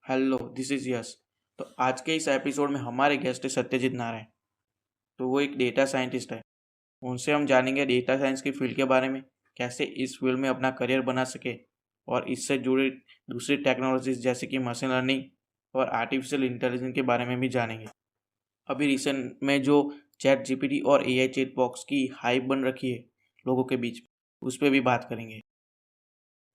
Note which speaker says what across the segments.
Speaker 1: Hello, this is yes. तो आज के इस एपिसोड में हमारे गेस्ट है सत्यजीत नारायण। तो वो एक डेटा साइंटिस्ट है। उनसे हम जानेंगे डेटा साइंस की फील्ड के बारे में, कैसे इस फील्ड में अपना करियर बना सके और इससे जुड़ी दूसरी टेक्नोलॉजीज जैसे कि मशीन लर्निंग और आर्टिफिशियल इंटेलिजेंस के बारे में भी जानेंगे। अभी रिसेंट में जो चैट जीपीटी और एआई चैट बॉक्स की हाइप बन रखी है लोगों के बीच में, उस पर भी बात करेंगे।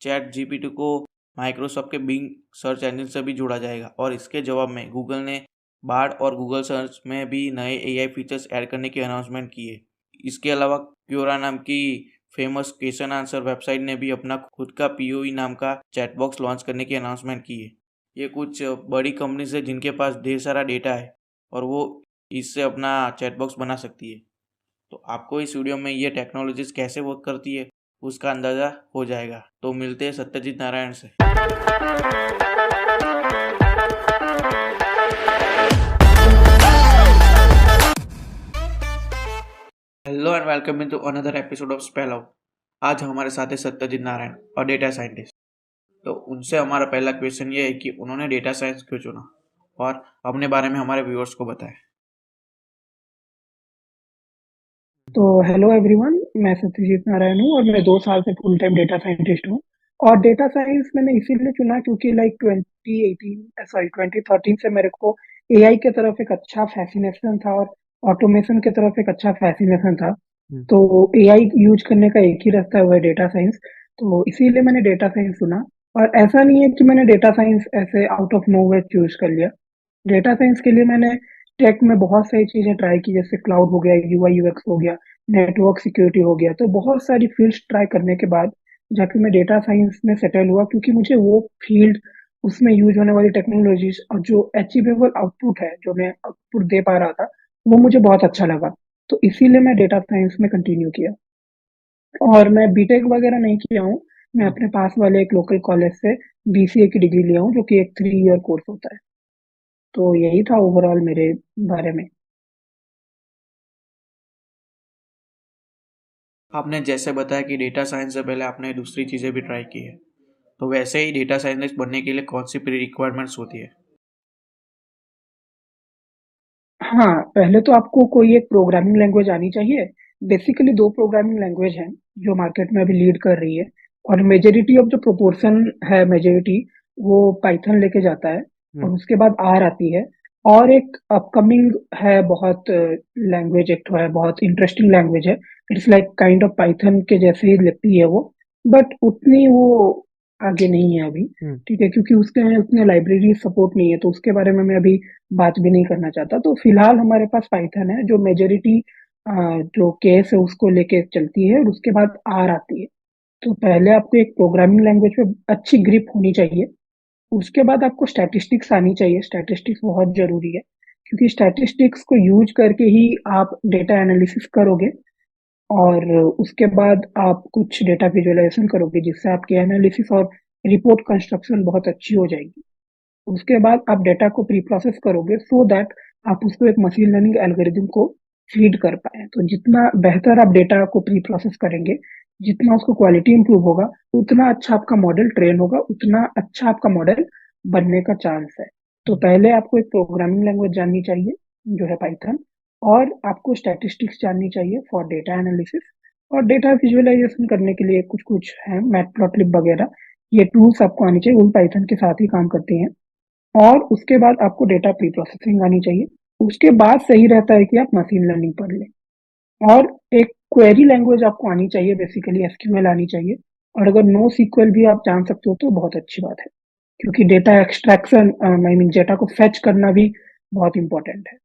Speaker 1: चैट जीपीटी को माइक्रोसॉफ्ट के बिंग सर्च इंजन से भी जोड़ा जाएगा और इसके जवाब में गूगल ने बार्ड और गूगल सर्च में भी नए एआई फीचर्स ऐड करने की अनाउंसमेंट की है। इसके अलावा क्योरा नाम की फेमस क्वेश्चन आंसर वेबसाइट ने भी अपना खुद का पीओई नाम का चैटबॉक्स लॉन्च करने की अनाउंसमेंट की है। ये कुछ बड़ी कंपनीज है जिनके पास ढेर सारा डेटा है और वो इससे अपना चैटबॉक्स बना सकती है। तो आपको इस वीडियो में ये टेक्नोलॉजीज कैसे वर्क करती है उसका अंदाज़ा हो जाएगा। तो मिलते हैं सत्यजीत नारायण से। Hello and welcome into another episode of spell out. आज हमारे साथ है सत्यजीत नारायण और डेटा साइंटिस्ट। तो उनसे हमारा पहला क्वेश्चन ये है कि उन्होंने डेटा साइंस क्यों चुना और अपने बारे में हमारे व्यूअर्स को बताएं।
Speaker 2: तो हेलो एवरीवन, मैं सत्यजीत नारायण हूँ और मैं 2 साल से फुल टाइम डेटा साइंटिस्ट हूँ। और डेटा साइंस मैंने इसीलिए चुना क्योंकि लाइक 2013 से मेरे को एआई के तरफ एक अच्छा फैसिनेशन था और ऑटोमेशन के तरफ एक अच्छा फैसिनेशन था। तो एआई यूज करने का एक ही रास्ता है, वो है डेटा साइंस। तो इसीलिए मैंने डेटा साइंस चुना। और ऐसा नहीं है कि मैंने डेटा साइंस ऐसे आउट ऑफ नोवेयर चूज कर लिया। डेटा साइंस के लिए मैंने टेक में बहुत सारी चीजें ट्राई की, जैसे क्लाउड हो गया, यूआई यूएक्स हो गया, नेटवर्क सिक्योरिटी हो गया। तो बहुत सारी फील्ड्स ट्राई करने के बाद जाके मैं डेटा साइंस में सेटल हुआ, क्योंकि मुझे वो फील्ड, उसमें यूज होने वाली टेक्नोलॉजीज और जो अचीवेबल आउटपुट है, जो मैं आउटपुट दे पा रहा था, वो मुझे बहुत अच्छा लगा। तो इसीलिए मैं डेटा साइंस में कंटिन्यू किया। और मैं बीटेक वगैरह नहीं किया हूँ। मैं अपने पास वाले एक लोकल कॉलेज से बीसीए की डिग्री लिया हूँ, जो कि एक 3 ईयर कोर्स होता है। तो यही था ओवरऑल मेरे बारे में।
Speaker 1: आपने जैसे बताया कि डेटा साइंस से पहले आपने दूसरी चीज़ें भी ट्राई की है, तो वैसे ही डेटा साइंटिस्ट बनने के लिए कौन सी प्री रिक्वायरमेंट्स होती है?
Speaker 2: हाँ, पहले तो आपको कोई एक प्रोग्रामिंग लैंग्वेज आनी चाहिए। बेसिकली 2 प्रोग्रामिंग लैंग्वेज हैं, जो मार्केट में अभी लीड कर रही है। और मेजॉरिटी ऑफ जो प्रोपोर्शन है, मेजॉरिटी वो पाइथन लेके जाता है। और उसके बाद आर आती है। और एक अपकमिंग है बहुत लैंग्वेज, एक तो है बहुत इंटरेस्टिंग लैंग्वेज है। It's like kind of Python के जैसे ही लगती है वो, बट उतनी वो आगे नहीं है अभी। ठीक है, क्योंकि उसके में उतने लाइब्रेरी सपोर्ट नहीं है, तो उसके बारे में मैं अभी बात भी नहीं करना चाहता। तो फिलहाल हमारे पास पाइथन है, जो मेजोरिटी जो केस है उसको लेके चलती है, और उसके बाद आर आती है। तो पहले आपको एक प्रोग्रामिंग लैंग्वेज पे अच्छी ग्रिप होनी चाहिए। उसके बाद आपको स्टैटिस्टिक्स आनी चाहिए। स्टैटिस्टिक्स बहुत जरूरी है, क्योंकि स्टैटिस्टिक्स को यूज करके ही आप डेटा एनालिसिस करोगे। और उसके बाद आप कुछ डेटा विजुअलाइजेशन करोगे, जिससे आपकी एनालिसिस और रिपोर्ट कंस्ट्रक्शन बहुत अच्छी हो जाएगी। उसके बाद आप डेटा को प्री प्रोसेस करोगे, सो दैट आप उसको एक मशीन लर्निंग एल्गोरिदम को फीड कर पाए। तो जितना बेहतर आप डेटा को प्री प्रोसेस करेंगे, जितना उसको क्वालिटी इंप्रूव होगा, उतना अच्छा आपका मॉडल ट्रेन होगा, उतना अच्छा आपका मॉडल बनने का चांस है। तो पहले आपको एक प्रोग्रामिंग लैंग्वेज जाननी चाहिए, जो है पाइथन। और आपको स्टैटिस्टिक्स जाननी चाहिए फॉर डेटा एनालिसिस। और डेटा विजुअलाइजेशन करने के लिए कुछ कुछ है, मैटप्लॉटलिब वगैरह, ये टूल्स आपको आनी चाहिए, वो पाइथन के साथ ही काम करते हैं। और उसके बाद आपको डेटा प्री प्रोसेसिंग आनी चाहिए। उसके बाद सही रहता है कि आप मशीन लर्निंग पढ़ लें। और एक क्वेरी लैंग्वेज आपको आनी चाहिए, बेसिकली एसक्यूएल आनी चाहिए। और अगर नो सीक्वल भी आप जान सकते हो तो बहुत अच्छी बात है, क्योंकि data extraction, I mean data को फेच करना भी बहुत इंपॉर्टेंट है।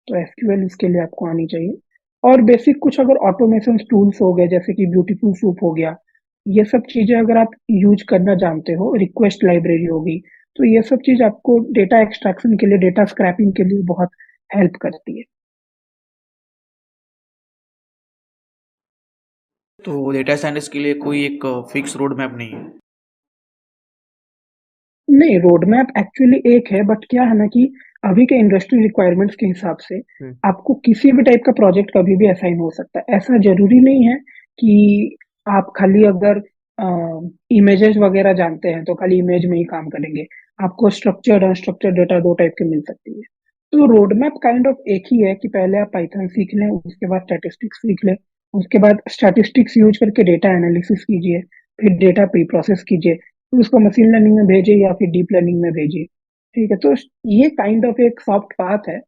Speaker 2: तो एसक्यूएल इसके लिए आपको आनी चाहिए। और बेसिक कुछ अगर ऑटोमेशन टूल्स हो गए, जैसे कि ब्यूटीफुल सूप हो गया, ये सब चीजें अगर आप यूज करना जानते हो, रिक्वेस्ट लाइब्रेरी होगी, तो ये सब चीज आपको डेटा एक्सट्रैक्शन के लिए, डेटा स्क्रैपिंग के लिए बहुत हेल्प करती है।
Speaker 1: तो डेटा साइंटिस्ट के लिए कोई एक फिक्स रोड मैप नहीं है?
Speaker 2: नहीं, रोड मैप एक्चुअली एक है, बट क्या है ना कि अभी के इंडस्ट्री रिक्वायरमेंट्स के हिसाब से आपको किसी भी टाइप का प्रोजेक्ट कभी भी असाइन हो सकता है। ऐसा जरूरी नहीं है कि आप खाली अगर इमेजेस वगैरह जानते हैं तो खाली इमेज में ही काम करेंगे। आपको स्ट्रक्चर्ड अनस्ट्रक्चर्ड डेटा दो टाइप के मिल सकती है। तो रोड मैप काइंड ऑफ एक ही है कि पहले आप पाइथन सीख लें, उसके बाद स्टैटिस्टिक्स सीख लें, उसके बाद स्टैटिस्टिक्स यूज करके डेटा एनालिसिस कीजिए, फिर डेटा प्री प्रोसेस कीजिए, फिर उसको मशीन लर्निंग में भेजिए या फिर डीप लर्निंग में भेजिए। ठीक है, तो ये काइंड ऑफ एक सॉफ्ट पाथ है।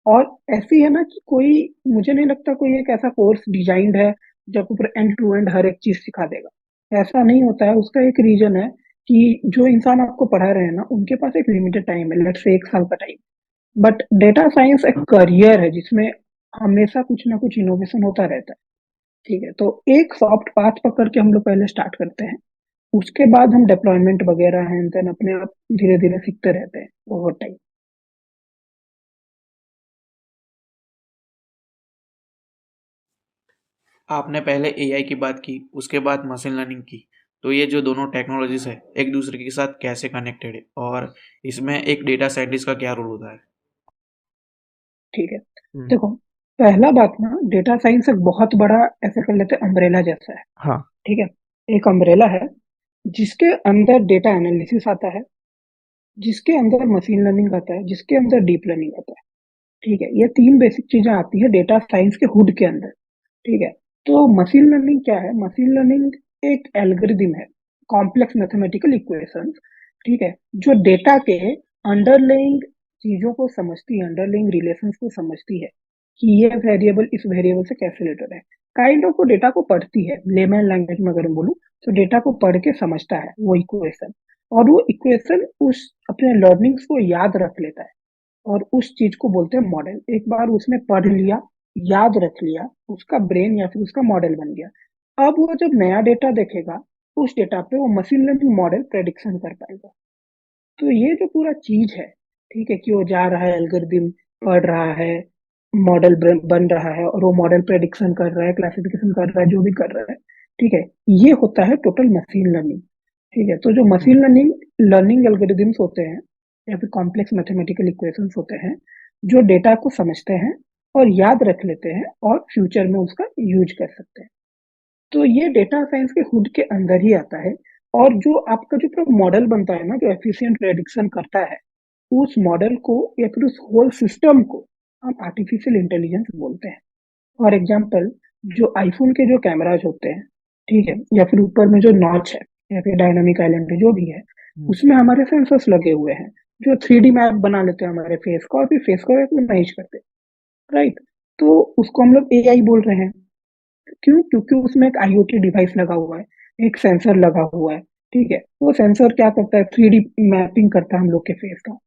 Speaker 2: और ऐसी है ना कि कोई, मुझे नहीं लगता कोई एक ऐसा कोर्स डिजाइंड है जो आपको पूरा एंड टू एंड हर एक चीज सिखा देगा। ऐसा नहीं होता है। उसका एक रीजन है कि जो इंसान आपको पढ़ा रहे हैं ना, उनके पास एक लिमिटेड टाइम है, लेट्स से 1 साल का टाइम। बट डेटा साइंस एक करियर है जिसमें हमेशा कुछ ना कुछ इनोवेशन होता रहता है। ठीक है, तो एक सॉफ्ट पाथ पकड़ के हम लोग पहले स्टार्ट करते हैं, उसके बाद हम डिप्लॉयमेंट वगैरह हैं देन अपने आप धीरे धीरे सीखते रहते हैं ओवर टाइम।
Speaker 1: आपने पहले एआई की बात की, उसके बाद मशीन लर्निंग की। तो ये जो दोनों टेक्नोलॉजीज है एक दूसरे के साथ कैसे कनेक्टेड है, और इसमें एक डेटा साइंटिस्ट का क्या रोल होता है?
Speaker 2: ठीक है,
Speaker 1: हम्म।
Speaker 2: देखो, पहला बात ना, डेटा साइंस एक बहुत बड़ा, ऐसे कर लेते हैं, अम्ब्रेला जैसा है।
Speaker 1: हाँ।
Speaker 2: ठीक है, एक अम्ब्रेला है जिसके अंदर डेटा एनालिसिस आता है, जिसके अंदर मशीन लर्निंग आता है, जिसके अंदर डीप लर्निंग आता है। ठीक है, ये तीन बेसिक चीजें आती है डेटा साइंस के हुड के अंदर। ठीक है, तो मशीन लर्निंग क्या है? मशीन लर्निंग एक एल्गोरिदम है, कॉम्प्लेक्स मैथमेटिकल इक्वेशंस। ठीक है, जो डेटा के अंडरलाइंग चीजों को समझती है, अंडरलाइंग रिलेशंस को समझती है कि ये वेरिएबल इस वेरिएबल से कैसे रिलेटेड है। काइंड ऑफ वो डेटा को पढ़ती है, लेमैन लैंग्वेज में अगर मैं बोलूँ, तो डेटा को पढ़ के समझता है वो इक्वेशन, और वो इक्वेशन उस अपने लर्निंग्स को याद रख लेता है, और उस चीज को बोलते हैं मॉडल। एक बार उसने पढ़ लिया, याद रख लिया, उसका ब्रेन या फिर उसका मॉडल बन गया। अब वो जब नया डेटा देखेगा, उस डेटा पे वो मशीन लर्निंग मॉडल प्रेडिक्शन कर पाएगा। तो ये जो पूरा चीज है, ठीक है, कि वो जा रहा है, एल्गोरिदम पढ़ रहा है, मॉडल बन रहा है, और वो मॉडल प्रेडिक्शन कर रहा है, क्लासिफिकेशन कर रहा है, जो भी कर रहा है। ठीक है, ये होता है टोटल मशीन लर्निंग। ठीक है, तो जो
Speaker 1: हम्म।
Speaker 2: मशीन लर्निंग लर्निंग एल्गोरिदम्स होते हैं या फिर कॉम्प्लेक्स मैथमेटिकल इक्वेशंस होते हैं, जो डेटा को समझते हैं और याद रख लेते हैं और फ्यूचर में उसका यूज कर सकते हैं। तो ये डेटा साइंस के हुड के अंदर ही आता है। और जो आपका जो पूरा मॉडल बनता है ना, जो एफिशिएंट प्रेडिक्शन करता है, उस मॉडल को या फिर उस होल सिस्टम को हम आर्टिफिशियल इंटेलिजेंस बोलते हैं। फॉर एग्जाम्पल, जो आईफोन के जो कैमराज होते हैं, ठीक है, या फिर ऊपर में जो नॉच है या फिर डायनामिक आइलैंड है, जो भी है,
Speaker 1: हम्म।
Speaker 2: उसमें हमारे सेंसर्स लगे हुए हैं जो 3D मैप बना लेते हैं हमारे फेस का, और फिर फेस को मैनेज करते हैं। राइट, तो उसको हम लोग एआई बोल रहे हैं। क्यों? क्योंकि उसमें एक आईओटी डिवाइस लगा हुआ है, एक सेंसर लगा हुआ है। ठीक है, वो सेंसर क्या करता है? 3D मैपिंग करता है हम लोग के फेस का।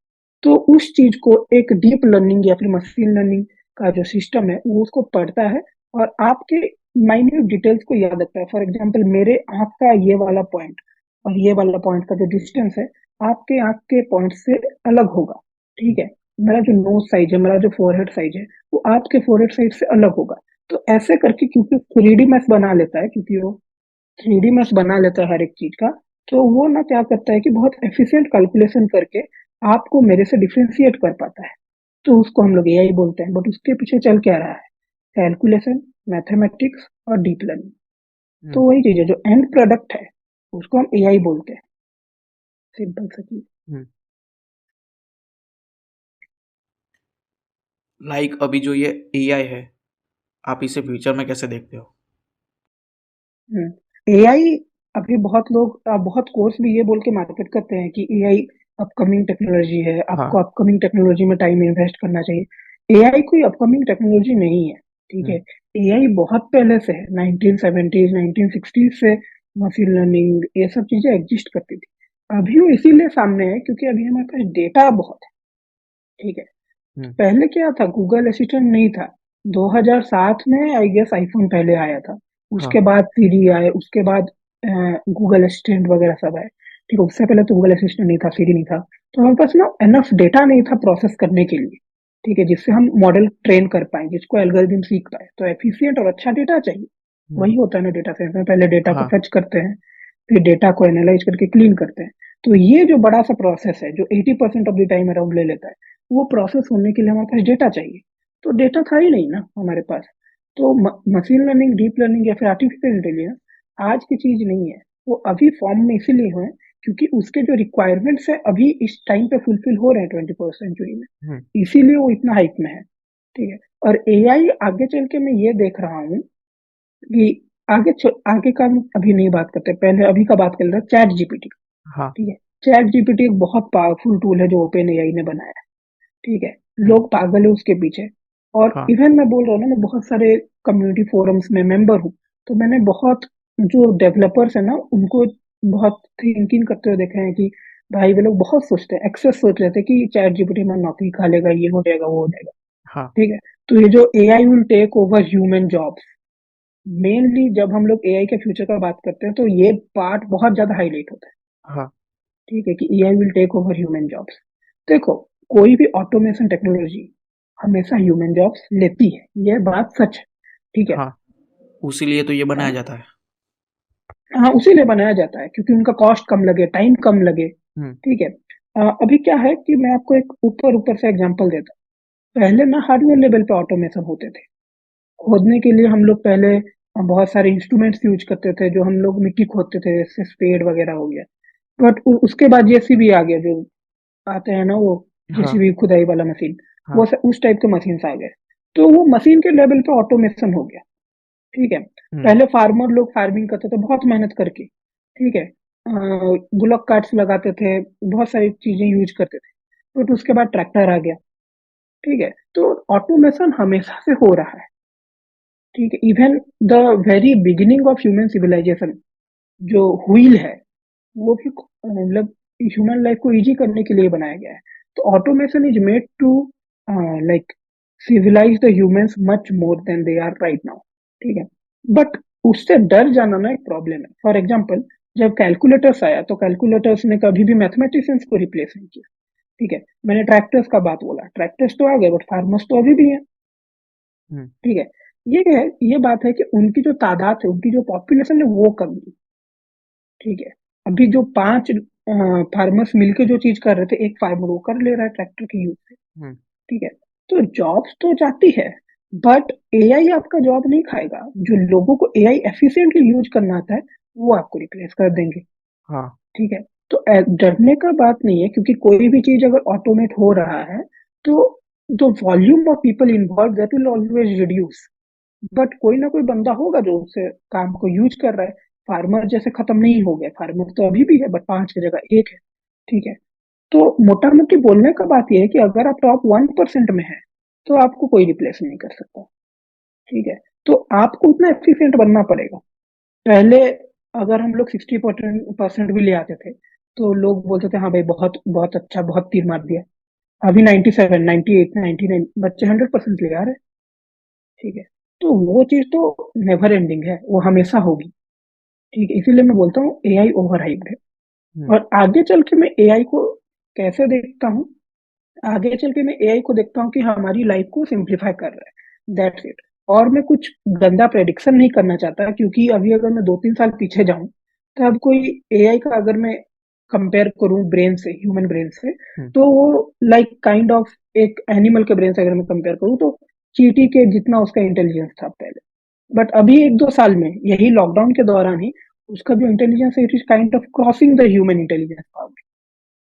Speaker 2: तो उस चीज को एक डीप लर्निंग या फिर मशीन लर्निंग का जो सिस्टम है, वो उसको पढ़ता है और आपके माइन्यूट डिटेल्स को याद रखता है। फॉर एग्जाम्पल, मेरे आंख का ये वाला पॉइंट और ये वाला पॉइंट का जो डिस्टेंस है, आपके आंख के पॉइंट से अलग होगा। ठीक है, मेरा जो नोज साइज है, मेरा जो फोरहेड साइज है, वो आपके फोरहेड साइज से अलग होगा। तो ऐसे करके, क्योंकि 3D मैथ बना लेता है, क्योंकि वो 3D मैथ बना लेता है हर एक चीज का, तो वो ना क्या करता है कि बहुत एफिशिएंट कैलकुलेशन करके आपको मेरे से डिफ्रेंशिएट कर पाता है। तो उसको हम लोग एआई बोलते हैं। बट उसके पीछे चल क्या रहा है? कैलकुलेशन, मैथमेटिक्स और डीप लर्निंग। तो
Speaker 1: हम्म।
Speaker 2: वही चीज है, जो एंड प्रोडक्ट है उसको हम एआई बोलते हैं। सिंपल सा चीज।
Speaker 1: हम्म। लाइक अभी जो ये एआई है, आप इसे फ्यूचर में कैसे देखते हो?
Speaker 2: एआई, अभी बहुत लोग बहुत कोर्स भी ये बोल के मार्केट करते हैं कि एआई अपकमिंग टेक्नोलॉजी है,
Speaker 1: हाँ।
Speaker 2: आपको अपकमिंग टेक्नोलॉजी में टाइम इन्वेस्ट करना चाहिए। एआई कोई अपकमिंग टेक्नोलॉजी नहीं है। ठीक है,
Speaker 1: हम्म।
Speaker 2: एआई बहुत पहले से है, 1970s 1960s से मशीन लर्निंग ये सब चीजें एग्जिस्ट करती थी। अभी वो इसीलिए सामने है क्योंकि अभी हमारे पास डेटा बहुत है। ठीक है,
Speaker 1: हम्म।
Speaker 2: पहले क्या था? गूगल असिस्टेंट नहीं था। 2007 में आई गेस आईफोन पहले आया था।
Speaker 1: हाँ।
Speaker 2: उसके बाद सीरी आए, उसके बाद गूगल असिस्टेंट वगैरह सब आए। ठीक है, उससे पहले तो गूगल असिस्टेंट नहीं था, सीरी नहीं था। तो हमारे पास ना एनफ डेटा नहीं था प्रोसेस करने के लिए। ठीक है, जिससे हम मॉडल ट्रेन कर पाए, जिसको एल्गोरिदम सीख पाए। तो एफिशिएंट और अच्छा डेटा चाहिए।
Speaker 1: हम्म।
Speaker 2: वही होता है ना डेटा साइंस में, पहले डेटा को
Speaker 1: हाँ।
Speaker 2: फेच करते हैं, फिर डेटा को एनालाइज करके क्लीन करते हैं। तो ये जो बड़ा सा प्रोसेस है, जो 80% ऑफ द टाइम अराउंड ले लेता है, वो प्रोसेस होने के लिए हमारे पास डेटा चाहिए। तो डेटा था ही नहीं ना हमारे पास। तो मशीन लर्निंग, डीप लर्निंग या फिर आर्टिफिशियल इंटेलिजेंस आज की चीज नहीं है। वो अभी फॉर्म में इसीलिए है क्योंकि उसके जो रिक्वायरमेंट्स है अभी इस टाइम पे फुलफिल हो रहे हैं 21st सेंचुरी में,
Speaker 1: हम्म।
Speaker 2: इसीलिए वो इतना हाइप में है। ठीक है। और एआई आगे चल के मैं ये देख रहा हूँ कि आगे का हम अभी नहीं बात करते, पहले अभी का बात कर रहे हैं चैट जीपीटी।
Speaker 1: हाँ।
Speaker 2: ठीक है। चैट जीपीटी एक बहुत पावरफुल टूल है जो ओपन एआई ने बनाया है। ठीक है।
Speaker 1: हम्म।
Speaker 2: लोग पागल है उसके पीछे। और
Speaker 1: हाँ।
Speaker 2: इवन मैं बोल रहा हूँ ना, मैं बहुत सारे कम्युनिटी फोरम्स में मेंबर हूँ, तो मैंने बहुत जो डेवलपर्स है ना उनको बहुत थिंकिंग करते हुए देखे हैं कि भाई वे लोग बहुत सोचते हैं, एक्सेस सोच रहे थे कि चैट जीपीटी में नौकरी खा लेगा, ये हो जाएगा वो हो जाएगा।
Speaker 1: हाँ।
Speaker 2: ठीक है। तो ये जो AI will take over human jobs, mainly जब हम लोग एआई के फ्यूचर का बात करते हैं तो ये पार्ट बहुत ज्यादा हाईलाइट होता है।
Speaker 1: हाँ।
Speaker 2: ठीक है, कि AI will take over human jobs. देखो, कोई भी ऑटोमेशन टेक्नोलॉजी हमेशा ह्यूमन जॉब्स लेती है, यह बात सच है। ठीक है।
Speaker 1: हाँ। इसीलिए तो ये
Speaker 2: हाँ।
Speaker 1: बनाया जाता है।
Speaker 2: हाँ, उसी लिए बनाया जाता है क्योंकि उनका कॉस्ट कम लगे, टाइम कम लगे।
Speaker 1: हम्म।
Speaker 2: ठीक है। अभी क्या है कि मैं आपको एक ऊपर ऊपर से एग्जांपल देता हूँ। पहले ना हार्डवेयर लेवल पे ऑटोमेशन होते थे। खोदने के लिए हम लोग पहले बहुत सारे इंस्ट्रूमेंट्स यूज करते थे, जो हम लोग मिट्टी खोदते थे, जैसे स्पेड वगैरह हो गया। बट उसके बाद जेसीबी आ गया, जो आते हैं ना वो
Speaker 1: हाँ।
Speaker 2: जेसीबी खुदाई वाला मशीन,
Speaker 1: हाँ।
Speaker 2: उस टाइप के मशीन आ गए। तो वो मशीन के लेवल पे ऑटोमेशन हो गया। ठीक है।
Speaker 1: हम्म।
Speaker 2: पहले फार्मर लोग फार्मिंग करते थे बहुत मेहनत करके। ठीक है। बुलक कार्ट्स लगाते थे, बहुत सारी चीजें यूज करते थे, बट उसके बाद ट्रैक्टर आ गया। ठीक है। तो ऑटोमेशन हमेशा से हो रहा है। ठीक है। Even the very beginning of human civilisation, जो व्हील है, वो भी मतलब ह्यूमन लाइफ को इजी करने के लिए बनाया गया है। तो automation is made to like civilise the humans much more than they are right now. ठीक है। बट उससे डर जाना ना एक प्रॉब्लम है। फॉर एग्जाम्पल, जब कैलकुलेटर्स आया तो कैलकुलेटर्स ने कभी भी मैथमेटिशियंस को रिप्लेस नहीं किया। ठीक है। मैंने ट्रैक्टर्स का बात बोला, ट्रैक्टर्स तो आ गए बट फार्मर्स तो अभी भी है।
Speaker 1: हम्म।
Speaker 2: ठीक है। ये क्या है, ये बात है कि उनकी जो तादाद है, उनकी जो पॉपुलेशन है वो कम है। ठीक है। अभी जो 5 फार्मर्स मिलके जो चीज कर रहे थे, एक फार्मर वो कर ले रहा है ट्रैक्टर के यूज से।
Speaker 1: हम्म।
Speaker 2: ठीक है। तो जॉब्स तो जाती है, बट एआई आपका जॉब नहीं खाएगा। जो लोगों को एआई एफिशिएंटली यूज करना आता है वो आपको रिप्लेस कर देंगे।
Speaker 1: हाँ।
Speaker 2: ठीक है। तो डरने का बात नहीं है, क्योंकि कोई भी चीज अगर ऑटोमेट हो रहा है तो the volume of people involve that will always reduce. But कोई ना कोई बंदा होगा जो उससे काम को यूज कर रहा है। फार्मर जैसे खत्म नहीं हो गए, फार्मर तो अभी भी है बट 5 की जगह 1 है। ठीक है। तो मोटा मोटी बोलने का बात यह है कि अगर आप टॉप 1% में है तो आपको कोई रिप्लेस नहीं कर सकता। ठीक है। तो आपको उतना एफिशिएंट बनना पड़ेगा। पहले अगर हम लोग 60% भी ले आते थे तो लोग बोलते थे हाँ भाई बहुत बहुत अच्छा, बहुत तीर मार दिया। अभी 97, 98, 99 बच्चे 100% ले आ रहे हैं। ठीक है। तो वो चीज तो नेवर एंडिंग है, वो हमेशा होगी। ठीक है। इसीलिए मैं बोलता हूँ एआई ओवर हाइप्ड है।
Speaker 1: हम्म।
Speaker 2: और आगे चल के मैं एआई को कैसे देखता हूँ, आगे चल के मैं एआई को देखता हूँ कि हमारी लाइफ को सिंप्लीफाई कर रहा है, दैट्स इट। और मैं कुछ गंदा प्रेडिक्शन नहीं करना चाहता, क्योंकि अभी अगर मैं 2-3 साल पीछे जाऊं तो अब कोई एआई का अगर मैं कंपेयर करूं ब्रेन से, ह्यूमन ब्रेन से,
Speaker 1: हम्म।
Speaker 2: तो वो लाइक काइंड ऑफ एक एनिमल के ब्रेन से अगर मैं कंपेयर करूं तो चींटी के जितना उसका इंटेलिजेंस था पहले। बट अभी 1-2 साल में, यही लॉकडाउन के दौरान ही, उसका जो इंटेलिजेंस है it is kind of crossing the human intelligence power.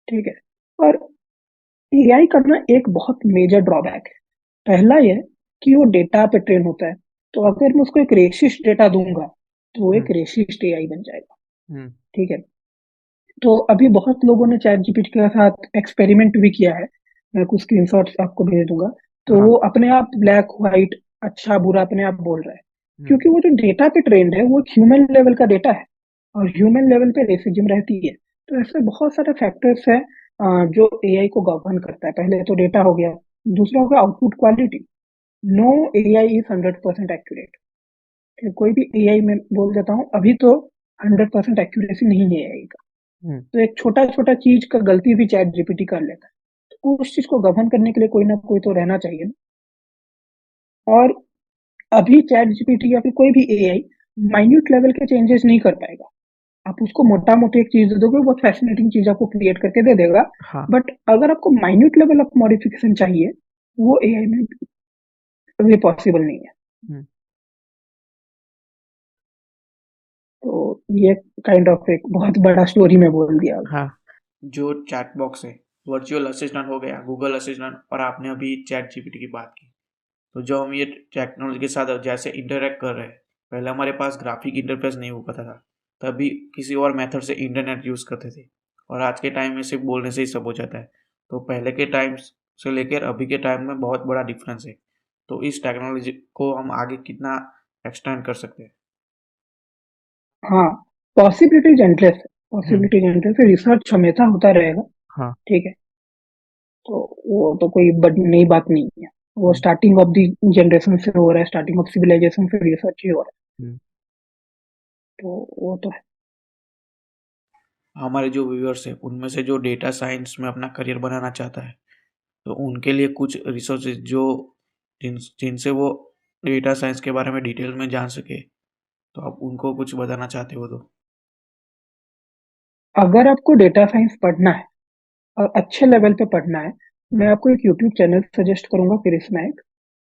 Speaker 2: ठीक है। और एआई का ना एक बहुत मेजर ड्रॉबैक है। पहला ये कि वो डेटा पे ट्रेन होता है। तो अगर मैं उसको एक रेसिस्ट डेटा दूंगा तो वो
Speaker 1: हम्म।
Speaker 2: एक रेसिस्ट एआई बन जाएगा।
Speaker 1: हम्म।
Speaker 2: ठीक है। तो अभी बहुत लोगों ने चैट जीपीटी के साथ एक्सपेरिमेंट भी किया है। मैं कुछ स्क्रीनशॉट्स आपको भेज दूंगा। तो
Speaker 1: हाँ।
Speaker 2: वो अपने आप ब्लैक व्हाइट, अच्छा बुरा अपने आप बोल रहा है,
Speaker 1: हम्म।
Speaker 2: क्योंकि वो जो डेटा पे ट्रेंड है वो ह्यूमन लेवल का डेटा है, और ह्यूमन लेवल पे रेसिज्म रहती है। तो ऐसे बहुत सारे फैक्टर्स हैं जो एआई को गवर्न करता है। पहले तो डेटा हो गया, दूसरा हो गया output quality. No AI is 100% accurate. कोई भी एआई में बोल देता हूँ अभी तो 100% एक्यूरेसी नहीं है एआई का।
Speaker 1: हम्म।
Speaker 2: तो एक छोटा छोटा चीज का गलती भी चैट जीपीटी कर लेता है। तो उस चीज को गवर्न करने के लिए कोई ना कोई तो रहना चाहिए ना। और अभी चैट जीपीटी या फिर कोई भी एआई माइन्यूट लेवल के चेंजेस नहीं कर पाएगा। आप उसको मोटा मोटी एक चीज दे दोगे, बहुत फैसिनेटिंग चीज आपको क्रिएट करके दे देगा।
Speaker 1: हाँ।
Speaker 2: बट अगर आपको माइन्यूट लेवल ऑफ मॉडिफिकेशन चाहिए, वो एआई में भी पॉसिबल नहीं है।
Speaker 1: हम्म।
Speaker 2: तो ये काइंड ऑफ एक बहुत बड़ा स्टोरी में बोल दिया।
Speaker 1: हाँ, जो चैट बॉक्स है, वर्चुअल असिस्टेंट हो गया, गूगल असिस्टेंट, और आपने अभी चैट जीपीटी की बात की। तो जो हम ये टेक्नोलॉजी के साथ जैसे इंटरेक्ट कर रहे हैं, पहले हमारे पास ग्राफिक इंटरफेस नहीं हो पाता था, तभी किसी और मेथड से इंटरनेट यूज़ करते थे, और आज के टाइम में सिर्फ बोलने से ही सब हो जाता है। तो पहले के टाइम से लेकर अभी के टाइम में बहुत बड़ा डिफरेंस है। तो इस टेक्नोलॉजी को हम आगे कितना एक्सटेंड कर सकते हैं?
Speaker 2: हाँ, पॉसिबिलिटीज एंडलेस है,
Speaker 1: हम्म।
Speaker 2: पॉसिबिलिटीज एंडलेस है, रिसर्च हमेशा होता रहेगा।
Speaker 1: हाँ।
Speaker 2: ठीक है, तो वो तो कोई बड़ी नई बात नहीं है। वो
Speaker 1: हम्म।
Speaker 2: स्टार्टिंग ऑफ द जनरेशन से हो रहा है, स्टार्टिंग ऑफ सिविलाइजेशन से रिसर्च ही हो रहा
Speaker 1: हम्म।
Speaker 2: है, तो वो तो है।
Speaker 1: हमारे जो व्यूअर्स हैं उनमें से जो डेटा साइंस में अपना करियर बनाना चाहता है, तो उनके लिए कुछ रिसोर्सेज जो जिनसे वो डेटा साइंस के बारे में डिटेल में जान सके, तो आप उनको कुछ बताना चाहते हो तो?
Speaker 2: अगर आपको डेटा साइंस पढ़ना है और अच्छे लेवल पे पढ़ना है, मैं
Speaker 1: हम्म।
Speaker 2: आपको एक यूट्यूब चैनल सजेस्ट करूंगा, क्रिस नायक।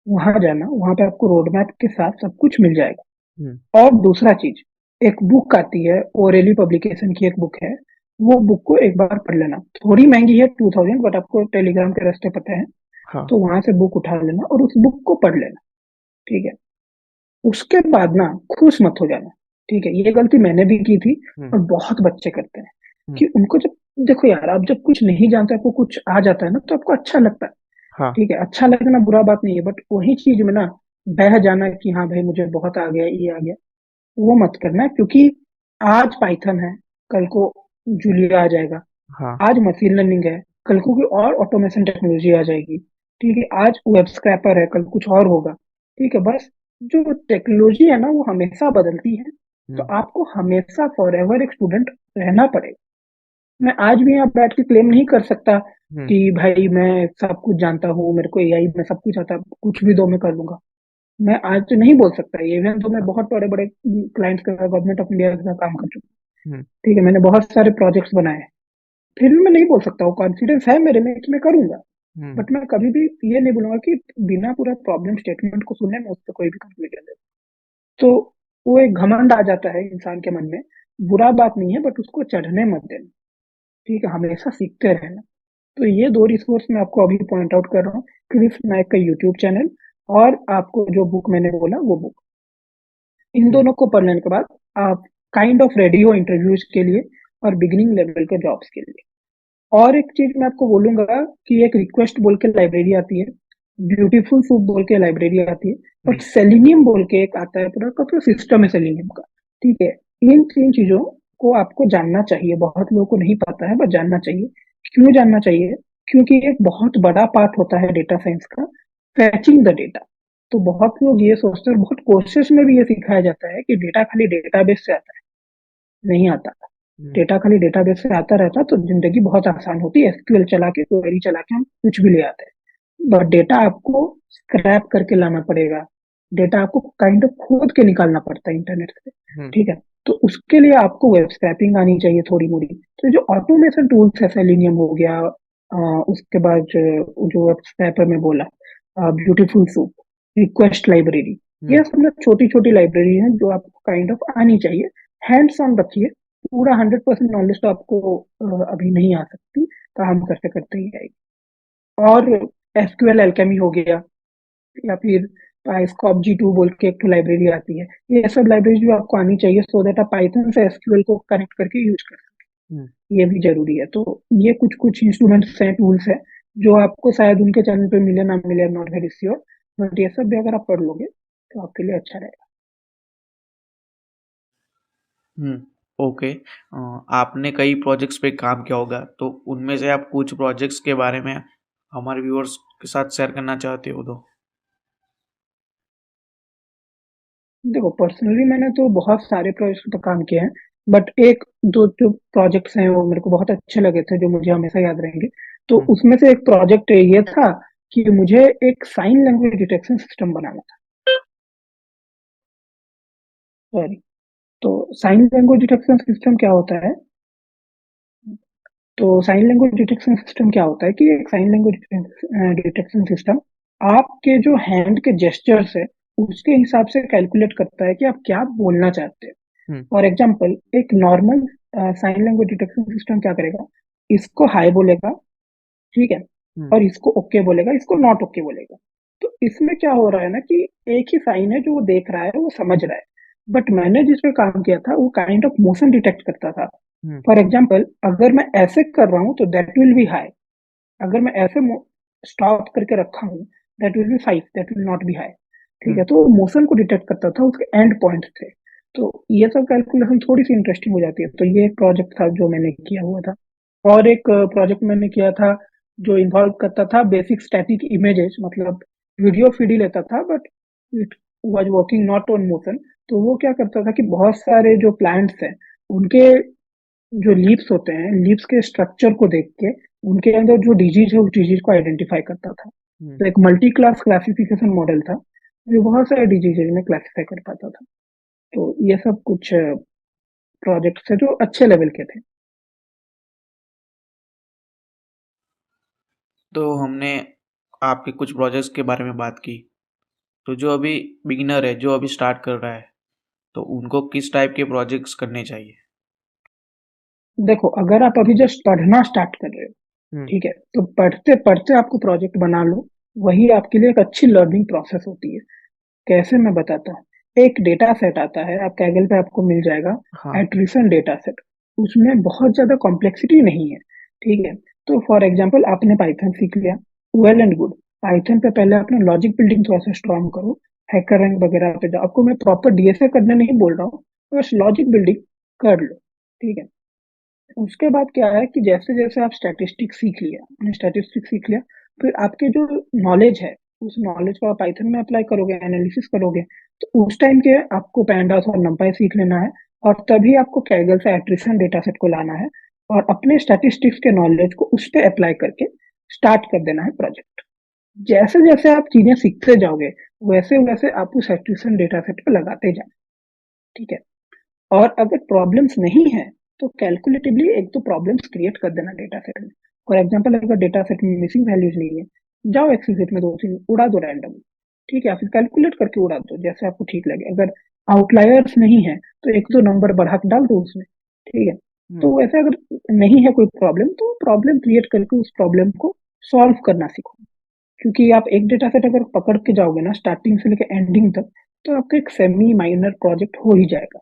Speaker 2: वहां जाना, वहां पे आपको रोड मैप के साथ सब कुछ मिल जाएगा।
Speaker 1: हम्म।
Speaker 2: और दूसरा चीज, एक बुक आती है, ओरेली पब्लिकेशन की एक बुक है, वो बुक को एक बार पढ़ लेना। थोड़ी महंगी है, 2000, बट आपको टेलीग्राम के रास्ते पता है,
Speaker 1: हाँ।
Speaker 2: तो वहां से बुक उठा लेना और उस बुक को पढ़ लेना। ठीक है, उसके बाद ना खुश मत हो जाना। ठीक है, ये गलती मैंने भी की थी
Speaker 1: हम्म।
Speaker 2: और बहुत बच्चे करते हैं
Speaker 1: हम्म।
Speaker 2: कि उनको जब, देखो यार, आप जब कुछ नहीं जानते, आपको कुछ आ जाता है ना, तो आपको अच्छा लगता है।
Speaker 1: हाँ।
Speaker 2: ठीक है, अच्छा लगना बुरा बात नहीं है, बट वही चीज में ना बह जाना कि हाँ भाई मुझे बहुत आ गया, ये आ गया, वो मत करना। क्योंकि आज पाइथन है, कल को जूलिया आ जाएगा।
Speaker 1: हाँ।
Speaker 2: आज मशीन लर्निंग है, कल को कोई और ऑटोमेशन टेक्नोलॉजी आ जाएगी। ठीक है, आज वेब स्क्रैपर है, कल कुछ और होगा। ठीक है, बस जो टेक्नोलॉजी है ना वो हमेशा बदलती है। तो
Speaker 1: हम्म।
Speaker 2: आपको हमेशा फॉर एवर एक स्टूडेंट रहना पड़ेगा। मैं आज भी यहाँ बैठ के क्लेम नहीं कर सकता
Speaker 1: हम्म।
Speaker 2: कि भाई मैं सब कुछ जानता हूँ, मेरे को एआई में सब कुछ आता, कुछ भी दो मैं कर लूंगा। मैं आज तो नहीं बोल सकता, इवन तो मैं बहुत बड़े बड़े क्लाइंट्स के साथ, गवर्नमेंट ऑफ इंडिया के साथ काम कर चुका
Speaker 1: हम्म।
Speaker 2: हूँ। ठीक है, मैंने बहुत सारे प्रोजेक्ट्स बनाए हैं। फिर भी मैं नहीं बोल सकता, वो कॉन्फिडेंस है मेरे में कि मैं करूंगा।
Speaker 1: हम्म।
Speaker 2: बट मैं कभी भी ये नहीं बोलूंगा कि बिना पूरा प्रॉब्लम स्टेटमेंट को सुनने में उस पर कोई भी कंक्लूजन दे। तो वो एक घमंड आ जाता है इंसान के मन में। बुरा बात नहीं है, बट उसको चढ़ने मत देना। ठीक है, हमेशा सीखते रहना। तो ये दो रिसोर्स मैं आपको अभी पॉइंट आउट कर रहा हूँ, क्रिस नायक का यूट्यूब चैनल, और आपको जो बुक मैंने बोला वो बुक। इन
Speaker 1: हम्म।
Speaker 2: दोनों को पढ़ लेने के बाद आप काइंड ऑफ रेडी हो इंटरव्यूज के लिए और बिगिनिंग लेवल के जॉब्स के लिए। और एक चीज मैं आपको बोलूंगा कि एक रिक्वेस्ट बोल के लाइब्रेरी आती है, ब्यूटीफुल सूप बोल के लाइब्रेरी आती है, और
Speaker 1: हम्म।
Speaker 2: सेलिनियम बोल के एक आता है, पूरा का पूरा सिस्टम है सेलिनियम का। ठीक है, इन तीन चीजों को आपको जानना चाहिए। बहुत लोगों को नहीं पता है, बस जानना चाहिए। क्यों जानना चाहिए? क्योंकि एक बहुत बड़ा पार्ट होता है डेटा साइंस का, फैचिंग द डेटा। तो बहुत लोग ये सोचते हैं, बहुत कोर्सेस में भी ये सिखाया जाता है कि डेटा खाली डेटाबेस से आता है। नहीं आता।
Speaker 1: हम्म।
Speaker 2: डेटा खाली डेटाबेस से आता रहता तो जिंदगी बहुत आसान होती, एसक्यूएल चला के, क्वेरी चला के हम कुछ भी ले आते हैं। बट डेटा आपको स्क्रैप करके लाना पड़ेगा। डेटा आपको काइंड ऑफ खोद के निकालना पड़ता है इंटरनेट से।
Speaker 1: हम्म।
Speaker 2: ठीक है, तो उसके लिए आपको वेब स्क्रैपिंग आनी चाहिए थोड़ी मोड़ी। तो जो ऑटोमेशन टूल्स है, सेलिनियम हो गया, उसके बाद जो वेब स्क्रैपर में बोला, ब्यूटीफुल सूप, रिक्वेस्ट लाइब्रेरी,
Speaker 1: हम्म।
Speaker 2: ये सब ना छोटी छोटी लाइब्रेरी हैं जो आपको काइंड ऑफ आनी चाहिए। हैंड्स ऑन रखिए। पूरा 100% नॉलेज तो आपको अभी नहीं आ सकती, काम करते करते ही आएगी। और एसक्यूएल एल्केमी हो गया, या फिर पाइस्कॉप जी2 बोल के एक लाइब्रेरी आती है। ये सब लाइब्रेरी जो आपको आनी चाहिए, सो दैट आप पाइथन से एसक्यूएल को कनेक्ट करके यूज कर
Speaker 1: हम्म।
Speaker 2: सकें। ये भी जरूरी है। तो ये कुछ कुछ इंस्ट्रूमेंट्स हैं, टूल्स हैं, जो आपको शायद उनके चैनल पे मिले ना मिले, नॉट वेरी श्योर। बट ये सब भी अगर आप पढ़ लोगे तो आपके लिए अच्छा रहेगा।
Speaker 1: हम्म। ओके। आपने कई प्रोजेक्ट्स पे काम किया होगा, तो उनमें से आप कुछ प्रोजेक्ट्स के बारे में हमारे व्यूअर्स के साथ शेयर करना चाहते हो तो?
Speaker 2: देखो, पर्सनली मैंने तो बहुत सारे प्रोजेक्ट पर काम किए हैं, बट एक दो जो प्रोजेक्ट्स हैं वो मेरे को बहुत अच्छे लगे थे, जो मुझे हमेशा याद रहेंगे। तो
Speaker 1: हम्म।
Speaker 2: उसमें से एक प्रोजेक्ट ये था कि मुझे एक साइन लैंग्वेज डिटेक्शन सिस्टम बनाना था। सॉरी। तो साइन लैंग्वेज डिटेक्शन सिस्टम क्या होता है? तो साइन लैंग्वेज डिटेक्शन सिस्टम क्या होता है कि एक साइन लैंग्वेज डिटेक्शन सिस्टम आपके जो हैंड के जेस्चर्स है उसके हिसाब से कैलकुलेट करता है कि आप क्या बोलना चाहते हैं।
Speaker 1: हम्म।
Speaker 2: फॉर एग्जाम्पल एक normal sign language detection system क्या करेगा, इसको हाई बोलेगा, ठीक है,
Speaker 1: हम्म।
Speaker 2: और इसको ओके बोलेगा, इसको नॉट ओके बोलेगा। तो इसमें क्या हो रहा है ना कि एक ही साइन है जो वो देख रहा है, वो समझ रहा है, बट मैंने जिस पे काम किया था वो काइंड ऑफ मोशन डिटेक्ट करता था।
Speaker 1: हम्म।
Speaker 2: फॉर एग्जाम्पल अगर मैं ऐसे कर रहा हूँ तो दैट विल बी हाई, अगर मैं ऐसे स्टॉप करके रखा हूँ that will be 5, that will not be high. ठीक है,
Speaker 1: हम्म।
Speaker 2: तो मोशन को डिटेक्ट करता था उसके एंड पॉइंट थे। तो ये सब कैलकुलेशन थोड़ी सी इंटरेस्टिंग हो जाती है। तो ये एक प्रोजेक्ट था जो मैंने किया हुआ था। और एक प्रोजेक्ट मैंने किया था जो इन्वॉल्व करता था बेसिक स्टैटिक इमेजेस, मतलब वीडियो फीड ही लेता था but it was working not on motion. तो वो क्या करता था कि बहुत सारे जो प्लांट्स हैं उनके जो लीव्स होते हैं, लीव्स के स्ट्रक्चर को देख के उनके अंदर जो डिजीज है उस डिजीज को आइडेंटिफाई करता था।
Speaker 1: हम्म।
Speaker 2: तो एक मल्टी क्लास क्लासिफिकेशन मॉडल था जो बहुत सारे डिजीजेज में क्लासिफाई कर पाता था। तो ये सब कुछ प्रोजेक्ट्स है जो अच्छे लेवल के थे।
Speaker 1: तो हमने आपके कुछ प्रोजेक्ट्स के बारे में बात की। तो जो अभी बिगिनर है, जो अभी स्टार्ट कर रहा है, तो उनको किस टाइप के प्रोजेक्ट्स करने चाहिए?
Speaker 2: देखो, अगर आप अभी जस्ट पढ़ना स्टार्ट कर रहे हो,
Speaker 1: हम्म।
Speaker 2: ठीक है, तो पढ़ते पढ़ते आपको प्रोजेक्ट बना लो, वही आपके लिए एक अच्छी लर्निंग प्रोसेस होती है। कैसे, मैं बताता हूँ। एक डेटा सेट आता है, आप कैगल पे आपको मिल जाएगा,
Speaker 1: हाँ।
Speaker 2: Attrition data set. उसमें बहुत ज्यादा कॉम्प्लेक्सिटी नहीं है, ठीक है। तो फॉर एग्जाम्पल आपने पाइथन सीख लिया, वेल एंड गुड। पाइथन पे पहले अपना लॉजिक बिल्डिंग थोड़ा सा स्ट्रॉन्ग करो, हैकर रैंक वगैरह पे जाओ। आपको मैं प्रॉपर डीएसए करने नहीं बोल रहा हूँ, बस लॉजिक बिल्डिंग कर लो, ठीक है। उसके बाद क्या है कि जैसे जैसे आप स्टैटिस्टिक्स सीख लिया, आपने स्टैटिस्टिक्स सीख लिया, फिर आपके जो नॉलेज है उस नॉलेज को आप पाइथन में अप्लाई करोगे, एनालिसिस करोगे। तो उस टाइम के आपको पैंडास और नंपाई सीख लेना है, और तभी आपको कैगल से एट्रिशन डेटा सेट को लाना है और अपने स्टैटिस्टिक्स के नॉलेज को उस पर अप्लाई करके स्टार्ट कर देना है प्रोजेक्ट। जैसे जैसे आप चीजें सीखते जाओगे वैसे वैसे आप उस एट्रिशन डेटा सेट को लगाते जाए, ठीक है। और अगर प्रॉब्लम्स नहीं है तो कैलकुलेटिवली एक दो प्रॉब्लम्स क्रिएट कर देना डेटा सेट में। फॉर एग्जाम्पल अगर डेटा सेट में मिसिंग वैल्यूज नहीं है, जाओ एक्सेल में दो तीन उड़ा दो रैंडम, ठीक है, फिर कैलकुलेट करके उड़ा दो जैसे आपको ठीक लगे। अगर आउटलायर्स नहीं है तो एक दो नंबर बढ़ा के डाल दो उसमें, ठीक है।
Speaker 1: हम्म।
Speaker 2: तो वैसे अगर नहीं है कोई प्रॉब्लम तो प्रॉब्लम क्रिएट करके उस प्रॉब्लम को सॉल्व करना सीखो। क्योंकि आप एक डेटा सेट अगर पकड़ के जाओगे ना स्टार्टिंग से लेकर एंडिंग तक, तो आपका एक सेमी माइनर प्रोजेक्ट हो ही जाएगा,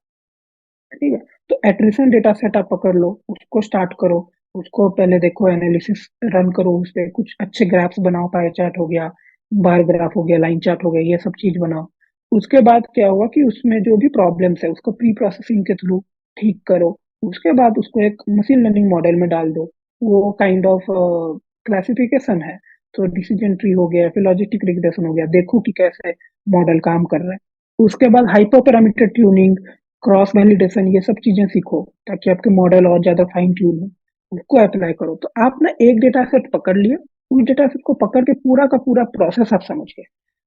Speaker 2: ठीक है। तो एट्रिशन डेटा सेट आप पकड़ लो, उसको स्टार्ट करो, उसको पहले देखो, एनालिसिस रन करो, उस पे कुछ अच्छे ग्राफ्स बनाओ, पाई चार्ट हो गया, बार ग्राफ हो गया, लाइन चार्ट हो गया, ये सब चीज बनाओ। उसके बाद क्या हुआ कि उसमें जो भी प्रॉब्लम्स है उसको प्री प्रोसेसिंग के थ्रू ठीक करो। उसके बाद उसको एक मशीन लर्निंग मॉडल में डाल दो, वो काइंड ऑफ क्लासिफिकेशन है। तो डिसीजन ट्री हो गया, फिर लॉजिस्टिक रिग्रेशन हो गया, देखो कि कैसे मॉडल काम कर रहा है। उसके बाद hyper parameter tuning, cross validation, ये सब चीजें सीखो ताकि आपके मॉडल और ज्यादा फाइन ट्यून हो, उसको अप्लाई करो। तो आप ना एक डेटा सेट पकड़ लिए, उस डेटा सेट को पकड़ के पूरा का पूरा प्रोसेस आप समझ गए।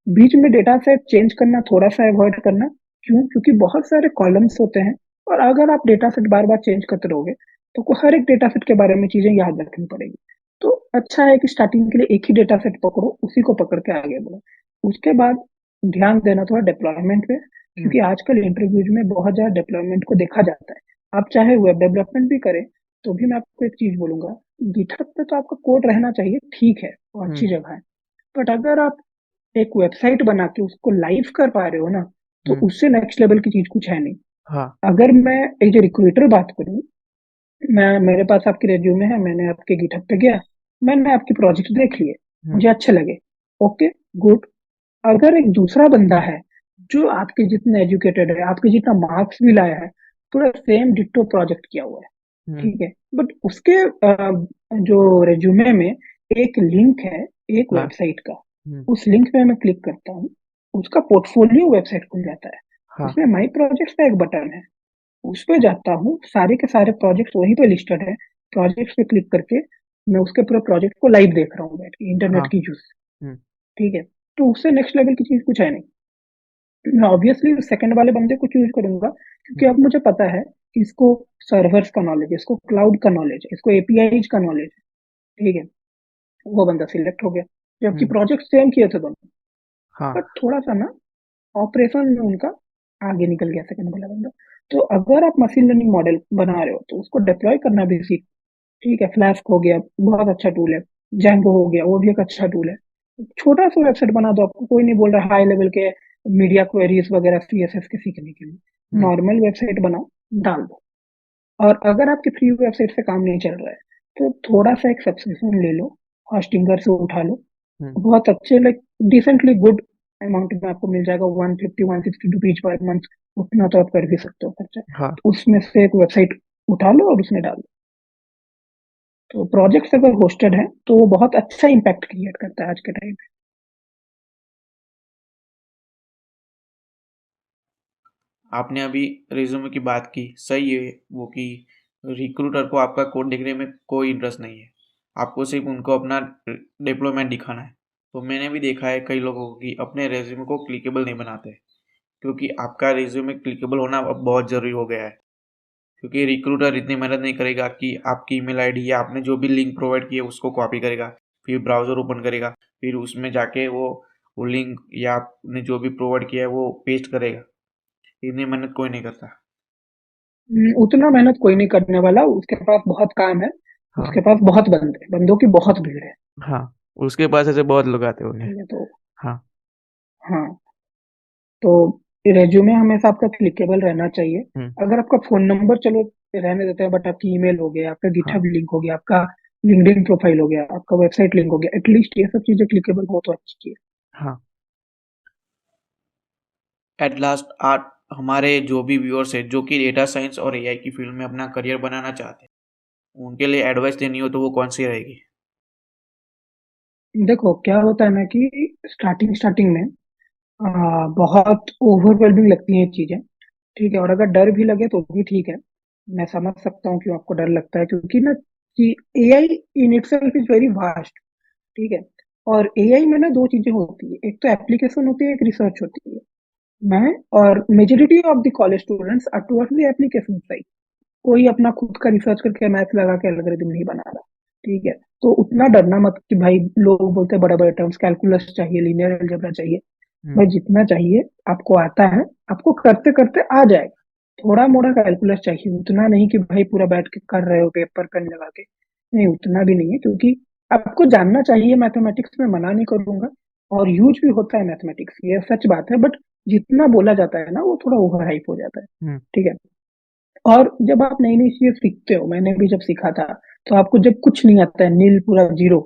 Speaker 2: बीच में डेटा सेट चेंज करना थोड़ा सा अवॉइड करना। क्यों? क्योंकि बहुत सारे कॉलम्स होते हैं, और अगर आप डेटा सेट बार बार चेंज करते रहोगे तो को हर एक डेटा सेट के बारे में चीजें याद रखनी पड़ेगी। तो अच्छा है कि स्टार्टिंग के लिए एक ही डेटा सेट पकड़ो, उसी को पकड़ के आगे बढ़ो। उसके बाद ध्यान देना थोड़ा डिप्लॉयमेंट पे, क्योंकि
Speaker 1: हम्म।
Speaker 2: आजकल इंटरव्यूज में बहुत ज्यादा डिप्लॉयमेंट को देखा जाता है। आप चाहे वेब डेवलपमेंट भी करें तो भी मैं आपको एक चीज बोलूंगा, गिटहब पे तो आपका कोड रहना चाहिए, ठीक है, वो अच्छी
Speaker 1: हम्म।
Speaker 2: जगह है। बट अगर आप एक वेबसाइट बना के उसको लाइव कर पा रहे हो ना, तो
Speaker 1: हम्म।
Speaker 2: उससे नेक्स्ट लेवल की चीज कुछ है नहीं।
Speaker 1: हाँ।
Speaker 2: अगर मैं एज ए रिक्रूटर बात करूं, मैं मेरे पास आपकी रेज्यूमे है, मैंने आपके गिटहब पे गया, मैंने आपके प्रोजेक्ट देख लिए,
Speaker 1: हम्म।
Speaker 2: मुझे अच्छे लगे, ओके, गुड। अगर एक दूसरा बंदा है जो आपके जितना एजुकेटेड है, आपके जितना मार्क्स भी लाया है, पूरा सेम डिट्टो प्रोजेक्ट किया हुआ है,
Speaker 1: हम्म।
Speaker 2: ठीक है, बट उसके जो रेज्यूमे में एक लिंक है एक
Speaker 1: हाँ।
Speaker 2: वेबसाइट का,
Speaker 1: हम्म।
Speaker 2: उस लिंक पे मैं क्लिक करता हूँ, उसका पोर्टफोलियो वेबसाइट खुल जाता है।
Speaker 1: हाँ।
Speaker 2: उसमें माई प्रोजेक्ट्स का एक बटन है, उस पे जाता हूँ, सारे के सारे प्रोजेक्ट्स वहीं पे लिस्टेड है। प्रोजेक्ट्स पे क्लिक करके मैं उसके पूरे प्रोजेक्ट को लाइव देख रहा हूँ बैठ के इंटरनेट
Speaker 1: हाँ।
Speaker 2: की यूज,
Speaker 1: हम्म।
Speaker 2: ठीक है। तो उससे नेक्स्ट लेवल की चीज कुछ है नहीं। मैं ऑब्वियसली सेकंड वाले बंदे को चूज करूंगा क्योंकि
Speaker 1: हम्म।
Speaker 2: अब मुझे पता है कि इसको सर्वर्स का नॉलेज है, इसको क्लाउड का नॉलेज है, इसको एपीआई का नॉलेज है, ठीक है। वो बंदा सिलेक्ट हो गया, जबकि
Speaker 1: हम्म।
Speaker 2: प्रोजेक्ट सेम किए थे दोनों,
Speaker 1: हाँ।
Speaker 2: बट थोड़ा सा ना ऑपरेशन में उनका आगे निकल गया सेकंड वाला बंदा। तो अगर आप मशीन लर्निंग मॉडल बना रहे हो तो उसको डिप्लॉय करना भी सीख। ठीक है, फ्लास्क हो गया, बहुत अच्छा टूल है। जैंगो हो गया, वो भी एक अच्छा टूल है। छोटा सा वेबसाइट बना दो, आपको कोई नहीं बोल रहा हाई लेवल के मीडिया क्वेरीज वगैरह सीएसएस के सीखने के लिए।
Speaker 1: हम्म।
Speaker 2: नॉर्मल वेबसाइट बनाओ, डाल दो। और अगर आपकी फ्री वेबसाइट से काम नहीं चल रहा है तो थोड़ा सा एक सब्सक्रिप्शन ले लो, होस्टिंगर से उठा लो।
Speaker 1: हम्म।
Speaker 2: बहुत अच्छे, लाइक डिसेंटली गुड अमाउंट में आपको मिल जाएगा, 150-160 रुपीज पर मंथ। उतना तो आप कर भी सकते हो खर्चा,
Speaker 1: हाँ।
Speaker 2: तो उसमें से एक वेबसाइट उठा लो और उसमें डाल दो। तो प्रोजेक्ट्स अगर होस्टेड है तो वो बहुत अच्छा इम्पैक्ट क्रिएट करता है आज के टाइम
Speaker 1: आपने अभी रिज्यूमे की बात की, सही है वो कि रिक्रूटर को आपका कोड देखने में कोई इंटरेस्ट नहीं है, आपको सिर्फ उनको अपना डिप्लॉयमेंट दिखाना है। तो मैंने भी देखा है कई लोगों की अपने रेज्यूमे को क्लिकेबल नहीं बनाते, क्योंकि आपका रिज्यूमे क्लिकेबल होना अब बहुत ज़रूरी हो गया है। क्योंकि रिक्रूटर इतनी मेहनत नहीं करेगा कि आपकी ईमेल आईडी या आपने जो भी लिंक प्रोवाइड किया उसको कॉपी करेगा, फिर ब्राउज़र ओपन करेगा, फिर उसमें जाके वो लिंक या आपने जो भी प्रोवाइड किया है वो पेस्ट करेगा। इतनी मेहनत कोई नहीं करता।
Speaker 2: पे। उतना मेहनत कोई नहीं करने वाला, उसके पास बहुत काम है।
Speaker 1: हाँ।
Speaker 2: उसके पास बहुत बंदे, बंदों की बहुत भीड़ है।
Speaker 1: हाँ, उसके पास ऐसे बहुत लोग आते होंगे।
Speaker 2: ठीक है, तो
Speaker 1: हाँ।
Speaker 2: हाँ, तो रेज्यूमे हमेशा आपका क्लिकेबल रहना चाहिए।
Speaker 1: हम्म।
Speaker 2: अगर आपका फोन नंबर चलो रहने देते हैं, बट आपकी ईमेल हो गया, आपका
Speaker 1: हाँ।
Speaker 2: गिटहब लिंक हो गया, आपका लिंक्डइन प्रोफाइल हो गया, आपका वेबसाइट लिंक हो गया, एटलीस्ट ये सब चीजें क्लिकेबल हो तो अच्छी है।
Speaker 1: हाँ। एट लास्ट आप हमारे जो भी व्यूअर्स हैं जो कि डेटा साइंस और एआई की फील्ड में अपना करियर बनाना चाहते हैं, उनके लिए एडवाइस देनी हो तो वो कौन सी रहेगी?
Speaker 2: देखो क्या होता है ना कि स्टार्टिंग स्टार्टिंग में बहुत ओवरवेलमिंग लगती हैं ये चीजें। ठीक है, और अगर डर भी लगे तो भी ठीक है। मैं समझ सकता हूँ क्यों आपको डर लगता है, क्योंकि ना कि AI in itself is very vast. ठीक है, और एआई में ना दो चीजें होती है, एक तो एप्लीकेशन होती है, एक रिसर्च होती है। मैं और majority of the college students are towards the application side. कोई अपना खुद का रिसर्च करके मैथ लगा के एल्गोरिथम नहीं बना रहा। ठीक है, तो उतना डरना मत कि भाई लोग बोलते हैं बड़े बड़े टर्म्स, कैलकुलस चाहिए, लीनियर अलजेब्रा चाहिए।
Speaker 1: हम्म।
Speaker 2: भाई जितना चाहिए आपको आता है, आपको करते करते आ जाएगा। थोड़ा मोड़ा कैलकुलस चाहिए, उतना नहीं कि भाई पूरा बैठ के कर रहे हो पेपर पेन लगा के। नहीं, उतना भी नहीं है, क्योंकि आपको जानना चाहिए मैथमेटिक्स में, मना नहीं करूंगा। और यूज भी होता है मैथमेटिक्स, ये सच बात है, बट जितना बोला जाता है ना वो थोड़ा ओवर हाइप हो जाता है।
Speaker 1: हम्म।
Speaker 2: ठीक है, और जब आप नई नई चीजें सीखते हो, मैंने भी जब सीखा था, तो आपको जब कुछ नहीं आता है, नील पूरा जीरो,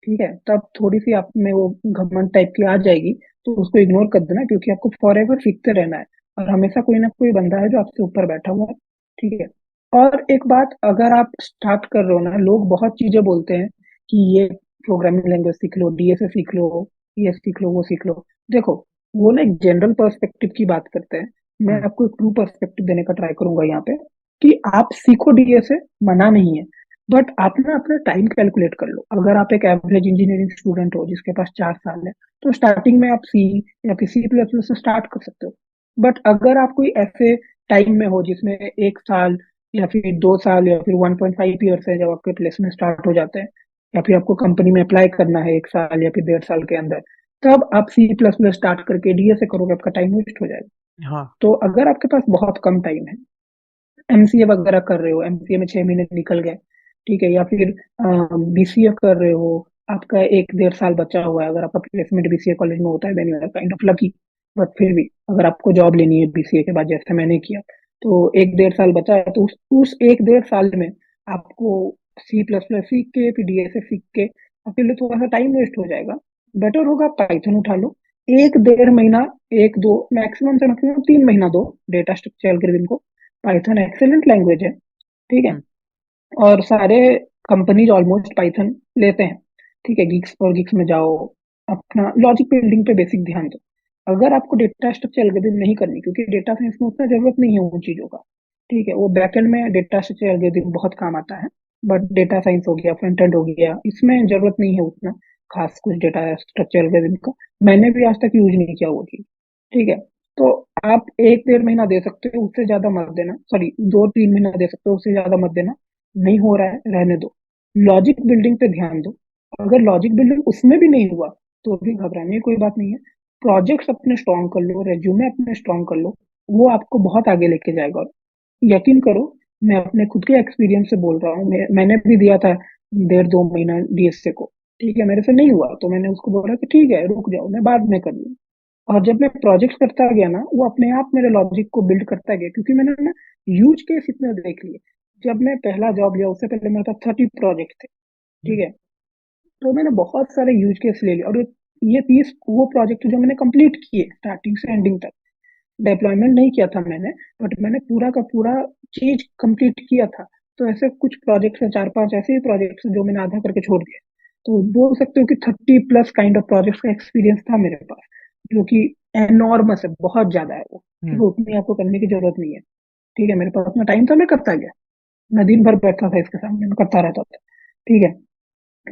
Speaker 2: ठीक है, तब थोड़ी सी आप में वो घमंड टाइप की आ जाएगी। तो उसको इग्नोर कर देना, क्योंकि आपको फॉर एवर सीखते रहना है। और हमेशा कोई ना कोई बंदा है जो आपसे ऊपर बैठा हुआ है। ठीक है, और एक बात, अगर आप स्टार्ट कर रहे हो ना, लोग बहुत चीजें बोलते हैं कि ये प्रोग्रामिंग लैंग्वेज सीख लो, डीएसए सीख लो, ये सीख लो, वो सीख लो। देखो, वो ना एक जनरल पर्सपेक्टिव की बात करते हैं। मैं
Speaker 1: हम्म।
Speaker 2: आपको एक ट्रू पर्सपेक्टिव देने का ट्राई करूंगा यहाँ पे, कि आप सीखो डीएसए, मना नहीं है। बट आप ना अपना टाइम कैलकुलेट कर लो। अगर आप एक एवरेज इंजीनियरिंग स्टूडेंट हो जिसके पास 4 साल है, तो स्टार्टिंग में आप सी या फिर सी प्लस प्लस से स्टार्ट कर सकते हो। बट अगर आप कोई ऐसे टाइम में हो जिसमें 1 साल या फिर 2 साल या फिर 1.5 ईयर्स है, जब आपके प्लेसमेंट स्टार्ट हो जाते हैं, या फिर आपको कंपनी में अप्लाई करना है 1 साल या फिर 1.5 साल के अंदर, तब आप सी प्लस प्लस स्टार्ट करके डीएसए करोगे, आपका टाइम वेस्ट हो जाएगा।
Speaker 1: हाँ।
Speaker 2: तो अगर आपके पास बहुत कम टाइम है, एमसीए वगैरह कर रहे हो, एमसीए में 6 महीने निकल गए, ठीक है, या फिर बीसीए कर रहे हो, आपका 1-1.5 साल बचा हुआ है, अगर आपका प्लेसमेंट बीसीए कॉलेज में होता है then you are kind of lucky. But फिर भी अगर आपको जॉब लेनी है बीसीए के बाद, जैसे मैंने किया, तो 1-1.5 साल बचा है, तो उस 1-1.5 साल में आपको सी प्लस प्लस सीख के फिर डीएसए सीख के आपके लिए थोड़ा सा टाइम वेस्ट हो जाएगा। बेटर होगा पाइथन उठा लो। 1-1.5 महीना, 1-2, मैक्सिमम से मैक्सिमम 3 महीना दो डेटा स्ट्रक्चर एल्गोरिथम को। पाइथन एक्सेलेंट लैंग्वेज है। ठीक है,
Speaker 1: हम्म।
Speaker 2: और सारे कंपनीज ऑलमोस्ट पाइथन लेते हैं। ठीक है, गिग्स और गिग्स में जाओ, अपना लॉजिक बिल्डिंग पे बेसिक ध्यान दो। अगर आपको डेटा स्ट्रक्चर एल्गोरिथम नहीं करनी, क्योंकि डेटा साइंस में उतना जरूरत नहीं है उन चीजों का। ठीक है, वो बैकएंड में डेटा स्ट्रक्चर एल्गोरिथम बहुत काम आता है। बट डेटा साइंस हो गया, फ्रंट एंड हो गया, इसमें जरूरत नहीं है उतना खास कुछ डेटा स्ट्रक्चर एल्गोरिथम का। मैंने भी आज तक यूज नहीं किया वो चीज। ठीक है, तो आप 1-1.5 महीना दे सकते हो, उससे ज्यादा मत देना। सॉरी, 2-3 महीना दे सकते हो, उससे ज्यादा मत देना। नहीं हो रहा है, रहने दो। लॉजिक बिल्डिंग पे ध्यान दो। अगर लॉजिक बिल्डिंग उसमें भी नहीं हुआ तो भी घबराने की कोई बात नहीं है। प्रोजेक्ट्स अपने स्ट्रॉन्ग कर लो, रेज्यूमे अपने स्ट्रॉन्ग कर लो, वो आपको बहुत आगे लेके जाएगा। यकीन करो, मैं अपने खुद के एक्सपीरियंस से बोल रहा हूँ। मैंने भी दिया था 1.5 2 महीना डीएसए को। ठीक है, मेरे से नहीं हुआ तो मैंने उसको बोला कि ठीक है रुक जाओ, मैं बाद में कर लूँ। और जब मैं प्रोजेक्ट करता गया ना, वो अपने आप मेरे लॉजिक को बिल्ड करता गया, क्योंकि मैंने ना यूज केस इतने देख लिए। जब मैं पहला जॉब लिया उससे पहले मेरे पास 30 प्रोजेक्ट थे। ठीक है, तो मैंने बहुत सारे यूज केस ले लिए, और ये 30 वो प्रोजेक्ट जो मैंने कंप्लीट किए स्टार्टिंग से एंडिंग तक। डिप्लॉयमेंट नहीं किया था मैंने, बट मैंने पूरा का पूरा चीज कंप्लीट किया था। तो ऐसे कुछ प्रोजेक्ट्स हैं, 4 5 ऐसे ही प्रोजेक्ट्स हैं जो मैंने आधा करके छोड़ दिए। तो बोल सकते हो कि 30+ काइंड ऑफ प्रोजेक्ट्स का एक्सपीरियंस था मेरे पास, जो कि एनॉर्मस है, बहुत ज्यादा है वो। ठीक है, उतनी आपको करने की जरूरत नहीं है। ठीक है, मेरे पास उतना टाइम था, मैं करता गया। मैं दिन भर बैठता था इसके सामने, मैं करता रहता था। ठीक है,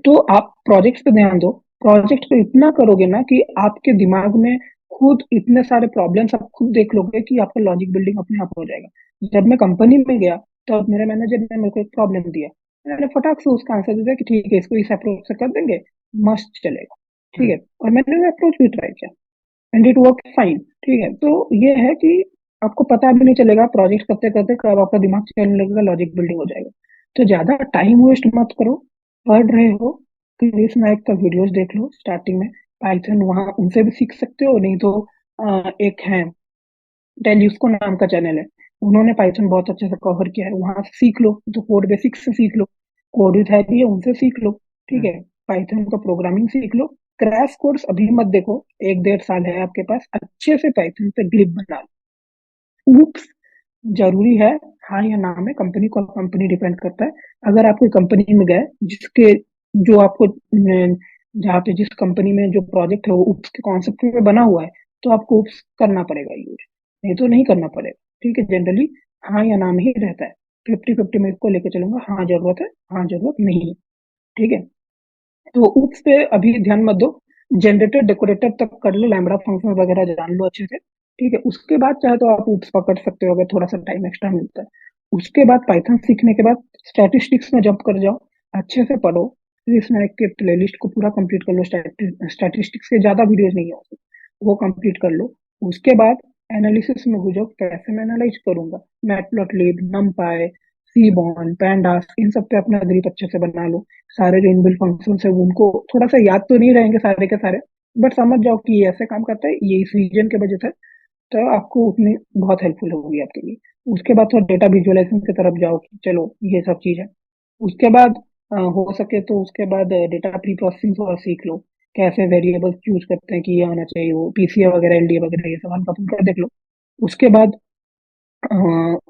Speaker 2: तो आप प्रोजेक्ट्स पे ध्यान दो। प्रोजेक्ट पे इतना करोगे ना कि आपके दिमाग में खुद इतने सारे प्रॉब्लम्स आप खुद देख लोगे कि आपका लॉजिक बिल्डिंग अपने आप हो जाएगा। जब मैं कंपनी में गया तो मेरे मैनेजर ने मेरे को एक प्रॉब्लम दिया, मैंने फटाक से उसका आंसर दिया कि ठीक है इसको इस अप्रोच से कर देंगे, मस्त चलेगा। ठीक है, और मैंने वो अप्रोच भी ट्राई किया एंड इट वर्क फाइन। ठीक है, तो ये है कि आपको पता भी नहीं चलेगा प्रोजेक्ट करते करते कब आपका दिमाग चलने लगेगा, लॉजिक बिल्डिंग हो जाएगा। तो ज्यादा टाइम वेस्ट मत करो। पढ़ रहे हो, क्रिस नायक का वीडियोस देख लो स्टार्टिंग में, पाइथन वहाँ उनसे भी सीख सकते हो। नहीं तो एक है टेल्यूस्को नाम का चैनल है, उन्होंने पाइथन बहुत अच्छे से कवर किया है, वहां से सीख लो। तो कोड बेसिक्स से सीख लो, कोड विथ है उनसे सीख लो। ठीक है, पाइथन का प्रोग्रामिंग सीख लो। क्रैश कोर्स अभी मत देखो, 1 1.5 साल है आपके पास, अच्छे से पाइथन पे ग्रिप बना लो। Oops, जरूरी है, हाँ या ना में कंपनी को कंपनी डिपेंड करता है। अगर आप कोई कंपनी में गए जिसके जो आपको जहाँ पे जिस कंपनी में जो प्रोजेक्ट है वो उप्स के कॉन्सेप्ट पे बना हुआ है, तो आपको उप्स करना पड़ेगा यूज, नहीं तो नहीं करना पड़ेगा। ठीक है, जनरली हाँ या ना में ही रहता है। 50 50 में इसको लेके चलूंगा, हाँ जरूरत है, हाँ जरूरत नहीं है। ठीक है, तो उप्स पे अभी ध्यान मत दो। जनरेटर डेकोरेटर तक कर लो, लैम्बडा फंक्शन वगैरह जान लो अच्छे से। ठीक है, उसके बाद चाहे तो आप उप्स पकड़ सकते हो अगर थोड़ा सा टाइम एक्स्ट्रा मिलता है। उसके बाद पाइथन सीखने के बाद स्टैटिस्टिक्स में जंप कर जाओ, अच्छे से पढ़ो। इसमें के प्लेलिस्ट को पूरा कंप्लीट कर लो। स्टैटिस्टिक्स के ज्यादा वीडियोज नहीं है उसमें, वो कंप्लीट कर लो। उसके बाद एनालिसिस में घुसो, कैसे मैं एनालाइज करूंगा। मैटप्लॉटलिब, नमपाई, सीबॉन, पैंडास, इन सब पे अपना ग्रिप अच्छे से बना लो। सारे जो इनबिल्ट फंक्शन है वो उनको थोड़ा सा याद तो नहीं रहेंगे सारे के सारे, बट समझ जाओ कि ये ऐसे काम करता है, ये इस रीजन के वजह से। तो आपको उतनी बहुत हेल्पफुल होगी आपके लिए। उसके बाद थोड़ा डेटा विजुअलाइजेशन की तरफ जाओ कि चलो ये सब चीज है। उसके बाद हो सके तो उसके बाद डेटा प्री प्रोसेसिंग थोड़ा सीख लो, कैसे वेरिएबल्स चूज करते हैं कि ये होना चाहिए, वो पीसीए वगैरह एलडीए वगैरह ये सब हल्का फुल्का देख लो। उसके बाद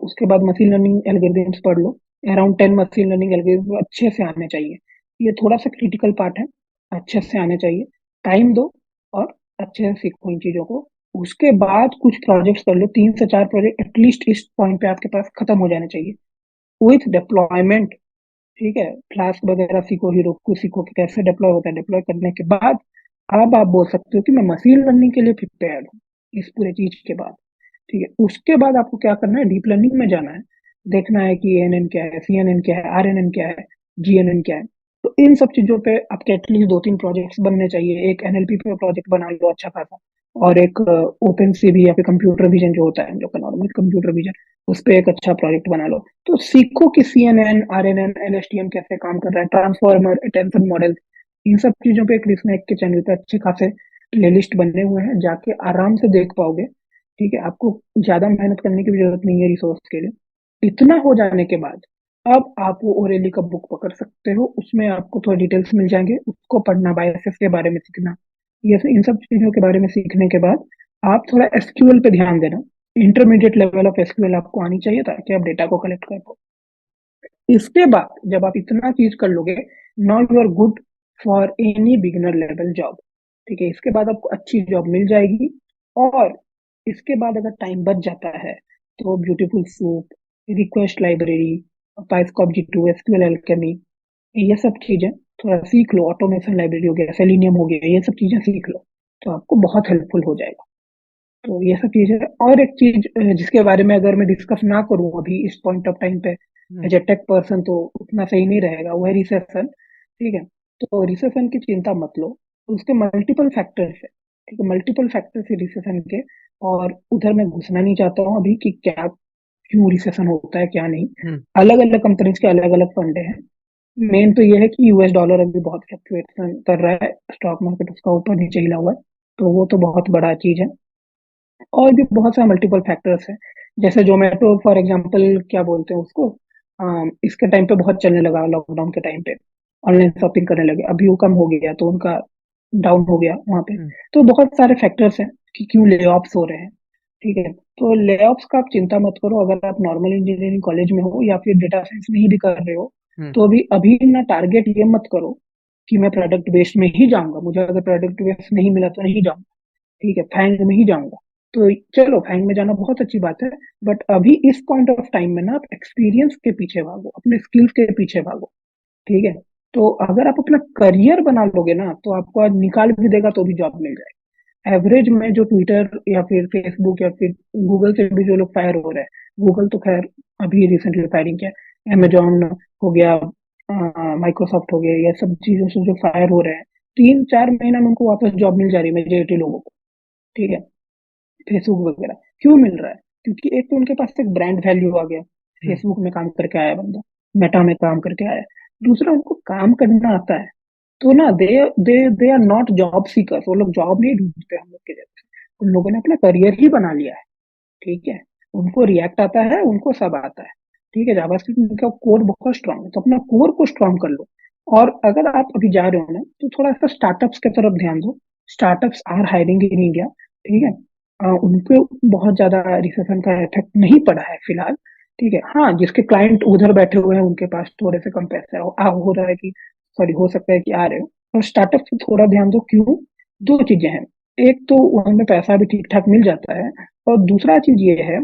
Speaker 2: उसके बाद मशीन लर्निंग एल्गोरिथम्स पढ़ लो। अराउंड 10 मशीन लर्निंग एल्गोरिथम अच्छे से आने चाहिए। ये थोड़ा सा क्रिटिकल पार्ट है, अच्छे से आने चाहिए। टाइम दो और अच्छे से सीखो इन चीजों को। उसके बाद कुछ प्रोजेक्ट्स कर लो, 3 से 4 प्रोजेक्ट एटलीस्ट इस पॉइंट पे आपके पास खत्म हो जाने चाहिए विथ डिप्लॉयमेंट। ठीक है, फ्लास्क वगैरह सीखो, हीरोकु सीखो कि कैसे डिप्लॉय होता है। डिप्लॉय करने के बाद अब आप बोल सकते हो कि मैं मशीन लर्निंग के लिए प्रिपेयर्ड हूँ इस पूरे चीज के बाद। ठीक है, उसके बाद आपको क्या करना है, डीप लर्निंग में जाना है। देखना है कि एएनएन क्या है, सीएनएन क्या है, आरएनएन क्या है, जीएनएन क्या है। तो इन सब चीजों पे आपके एटलीस्ट 2 3 प्रोजेक्ट्स बनने चाहिए। एक एनएलपी पे प्रोजेक्ट बना लो अच्छा खासा, और एक ओपन सी भी या फिर कंप्यूटर विजन जो होता है हम लोग का नॉर्मल कंप्यूटर विजन, उस पे एक अच्छा प्रोजेक्ट बना लो। तो सीखो कि सीएनएन, आरएनएन, एलएसटीएम कैसे काम कर रहा है, ट्रांसफॉर्मर, अटेंशन मॉडल। इन सब चीजों पे कृष्णा एक के चैनल पे अच्छे खासे प्लेलिस्ट बने हुए हैं, जाके आराम से देख पाओगे। ठीक है, आपको ज्यादा मेहनत करने की भी जरूरत नहीं है रिसोर्स के लिए। इतना हो जाने के बाद अब आप वो ओरेली का बुक पकड़ सकते हो, उसमें आपको थोड़ी डिटेल्स मिल जाएंगे, उसको पढ़ना, बायसेस के बारे में सीखना। ये इन सब चीजों के बारे में सीखने के बाद आप थोड़ा एसक्यूएल पे ध्यान देना। इंटरमीडिएट लेवल ऑफ एसक्यूएल आपको आनी चाहिए ताकि आप डेटा को कलेक्ट कर पाओ। इसके बाद जब आप इतना चीज कर लोगे, now you are good for any beginner level job. ठीक है, इसके बाद आपको अच्छी जॉब मिल जाएगी। और इसके बाद अगर टाइम बच जाता है तो beautiful soup, request library, psycopg2, SQL alchemy, ये सब चीजें थोड़ा सीख लो। ऑटोमेशन लाइब्रेरी हो गया, सेलिनियम हो गया, ये सब चीजें सीख लो, तो आपको बहुत हेल्पफुल हो जाएगा। तो ये सब चीजें। और एक चीज जिसके बारे में अगर मैं डिस्कस ना करूं अभी इस पॉइंट ऑफ टाइम पे एज ए टेक पर्सन, तो उतना सही नहीं रहेगा, वो है रिसेशन। ठीक है, तो रिसेशन की चिंता मत लो, उसके मल्टीपल फैक्टर्स है। ठीक है, मल्टीपल फैक्टर्स है रिसेशन के, और उधर मैं घुसना नहीं चाहता हूँ अभी कि क्या क्यों रिसेशन होता है क्या नहीं।
Speaker 1: हम्म।
Speaker 2: अलग अलग कंपनीज के अलग अलग फंडे हैं। मेन तो ये है कि यूएस डॉलर अभी बहुत फ्लक्चुएशन कर रहा है, स्टॉक मार्केट उसका ऊपर नीचे हिला हुआ है, तो वो तो बहुत बड़ा चीज है। और भी बहुत सारे मल्टीपल फैक्टर्स हैं, जैसे जोमेटो फॉर एग्जांपल, क्या बोलते हैं उसको, इसके टाइम पे बहुत चलने लगा, लॉकडाउन के टाइम पे ऑनलाइन शॉपिंग करने लगे, अभी वो कम हो गया तो उनका डाउन हो गया वहां पे।
Speaker 1: हम्म।
Speaker 2: तो बहुत सारे फैक्टर्स हैं कि क्यों ले ऑफ्स हो रहे हैं। ठीक है, तो ले ऑफ्स का आप चिंता मत करो, अगर आप नॉर्मल इंजीनियरिंग कॉलेज में हो या फिर डेटा साइंस नहीं भी कर रहे हो,
Speaker 1: हम्म।
Speaker 2: तो अभी अभी ना टारगेट ये मत करो कि मैं प्रोडक्ट बेस्ड में ही जाऊंगा, मुझे अगर प्रोडक्ट बेस्ड नहीं मिला तो नहीं जाऊंगा। ठीक है, फैंग में ही जाऊंगा। तो चलो, फैंग में जाना बहुत अच्छी बात है, बट अभी इस पॉइंट ऑफ टाइम में ना आप एक्सपीरियंस के पीछे भागो, अपने स्किल्स के पीछे भागो। ठीक है, तो अगर आप अपना करियर बना लोगे ना, तो आपको आज निकाल भी देगा तो भी जॉब मिल जाएगी। एवरेज में जो ट्विटर या फिर फेसबुक या फिर गूगल से भी जो लोग फायर हो रहे हैं, गूगल तो खैर अभी रिसेंटली फायरिंग किया, अमेजोन हो गया, माइक्रोसॉफ्ट हो गया, ये सब चीजों से जो फायर हो रहे हैं, 3-4 महीना में उनको वापस जॉब मिल जा रही है मेजोरिटी लोगों को। ठीक है, फेसबुक वगैरह क्यों मिल रहा है? क्योंकि एक तो उनके पास एक ब्रांड वैल्यू आ गया,
Speaker 1: हम्म।
Speaker 2: फेसबुक में काम करके आया बंदा, मेटा में काम करके आया। दूसरा, उनको काम करना आता है। तो ना they they they are not job seekers, वो लोग जॉब नहीं ढूंढते हम लोग के जैसे। उन लोगों ने अपना करियर ही बना लिया है। ठीक है, उनको रिएक्ट आता है, उनको सब आता है। ठीक है, जावास्क्रिप्ट उनका कोर बहुत स्ट्रांग है, तो अपना कोर को स्ट्रांग कर लो। और अगर आप अभी जा रहे हो ना, तो थोड़ा सा स्टार्टअप्स की तरफ ध्यान दो। Startups are hiring in India. ठीक है, उनको बहुत ज्यादा रिसेशन का इफेक्ट नहीं पड़ा है फिलहाल। ठीक है, हाँ, जिसके क्लाइंट उधर बैठे हुए हैं उनके पास थोड़े से कम पैसे हो रहा है कि, सॉरी, हो सकता है कि आ रहे हो। और स्टार्टअप पे थोड़ा ध्यान दो। क्यों? दो चीजें हैं। एक तो हमें पैसा भी ठीक ठाक मिल जाता है, और दूसरा चीज ये है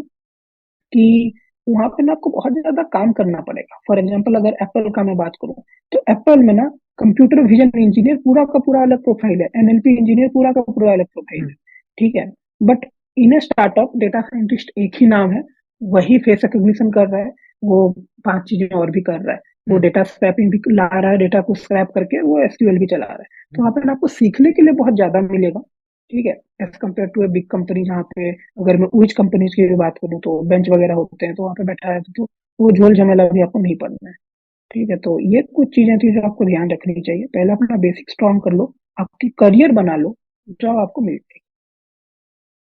Speaker 2: कि वहां पे ना आपको बहुत ज्यादा काम करना पड़ेगा। फॉर एग्जाम्पल, अगर एप्पल का मैं बात करूं, तो एप्पल में ना कंप्यूटर विजन इंजीनियर पूरा का पूरा अलग प्रोफाइल है, एनएलपी इंजीनियर पूरा का पूरा अलग प्रोफाइल है।
Speaker 1: हम्म।
Speaker 2: ठीक है, but in a startup data scientist एक ही नाम है, वही फेस रिकग्निशन कर रहा है, वो 5 चीजें और भी कर रहा है। वो
Speaker 1: हम्म।
Speaker 2: डेटा स्क्रैपिंग भी ला रहा है, डेटा को स्क्रैप करके वो एसक्यूएल भी चला रहा है। तो
Speaker 1: हम्म।
Speaker 2: वहां पर आपको सीखने के लिए बहुत ज्यादा मिलेगा। ठीक है, as compare to a big company, जहाँ पे अगर मैं उच कंपनीज की भी बात करूँ तो बेंच वगैरह होते हैं, तो वहाँ पे बैठा है तो वो झोल झमेला भी आपको नहीं पड़ना है। ठीक है, तो ये कुछ चीजें थी जो आपको ध्यान रखनी चाहिए। पहले अपना बेसिक स्ट्रॉन्ग कर लो, आपकी करियर बना लो, जॉब आपको मिल जाएगी।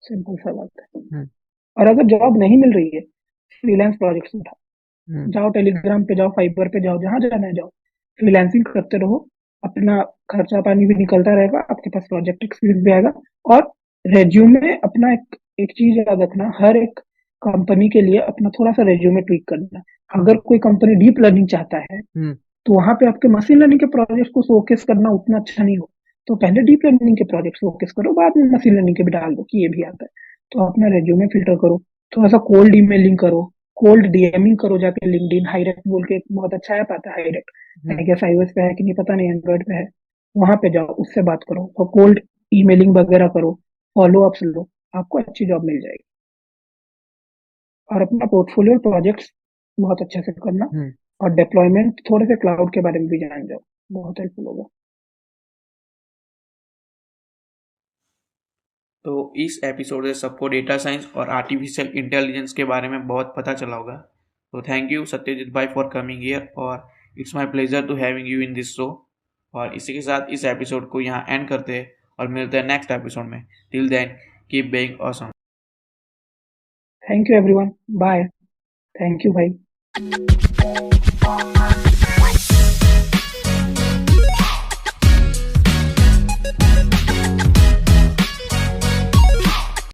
Speaker 2: सिंपल सा बात है।
Speaker 1: हम्म।
Speaker 2: और अगर जॉब नहीं मिल रही है, फ्रीलांस प्रोजेक्ट्स उठाओ,
Speaker 1: हम्म।
Speaker 2: जाओ टेलीग्राम पे जाओ, फाइबर पे जाओ, जहां जाना है जाओ, फ्रीलांसिंग करते रहो। अपना खर्चा पानी भी निकलता रहेगा, आपके पास प्रोजेक्ट एक्सपीरियंस भी आएगा। और रेज्यूमे अपना एक चीज याद रखना, हर एक कंपनी के लिए अपना थोड़ा सा रेज्यूमे ट्वीक करना। अगर कोई कंपनी डीप लर्निंग चाहता है,
Speaker 1: हम्म।
Speaker 2: तो वहां पे आपके मशीन लर्निंग के प्रोजेक्ट को शोकेस करना उतना अच्छा नहीं हो। तो पहले डीप लर्निंग के प्रोजेक्ट फोकस करो, बाद में मशीन लर्निंग के भी डाल दो कि ये भी आता है। तो अपना रेज्यूमे फिल्टर करो, थोड़ा सा कोल्ड ईमेलिंग करो, कोल्ड डीएमिंग करो, जाके लिंक्डइन हाईरेक्ट बोल के एक बहुत अच्छा ऐप आता है, हाईरेक्ट।
Speaker 1: हम्म।
Speaker 2: आई गेस आईओएस पे है कि नहीं पता नहीं, एंड्रॉइड पे है। वहां पे जाओ, उससे बात करो और कोल्ड ईमेलिंग वगैरह करो, फॉलो अप्स लो, आपको अच्छी जॉब मिल जाएगी। और अपना पोर्टफोलियो प्रोजेक्ट्स बहुत अच्छे से करना,
Speaker 1: हम्म।
Speaker 2: और डिप्लॉयमेंट थोड़े से क्लाउड के बारे में भी जान जाओ, बहुत हेल्पफुल होगा।
Speaker 1: तो इस एपिसोड से सबको डेटा साइंस और आर्टिफिशियल इंटेलिजेंस के बारे में बहुत पता चला होगा। तो थैंक यू सत्यजीत भाई फॉर कमिंग हियर, और it's my pleasure to having you in this show. और इसी के साथ इस एपिसोड को यहाँ एंड करते हैं और मिलते हैं नेक्स्ट एपिसोड में। Till then keep being awesome.
Speaker 2: Thank you everyone, bye. Thank you भाई।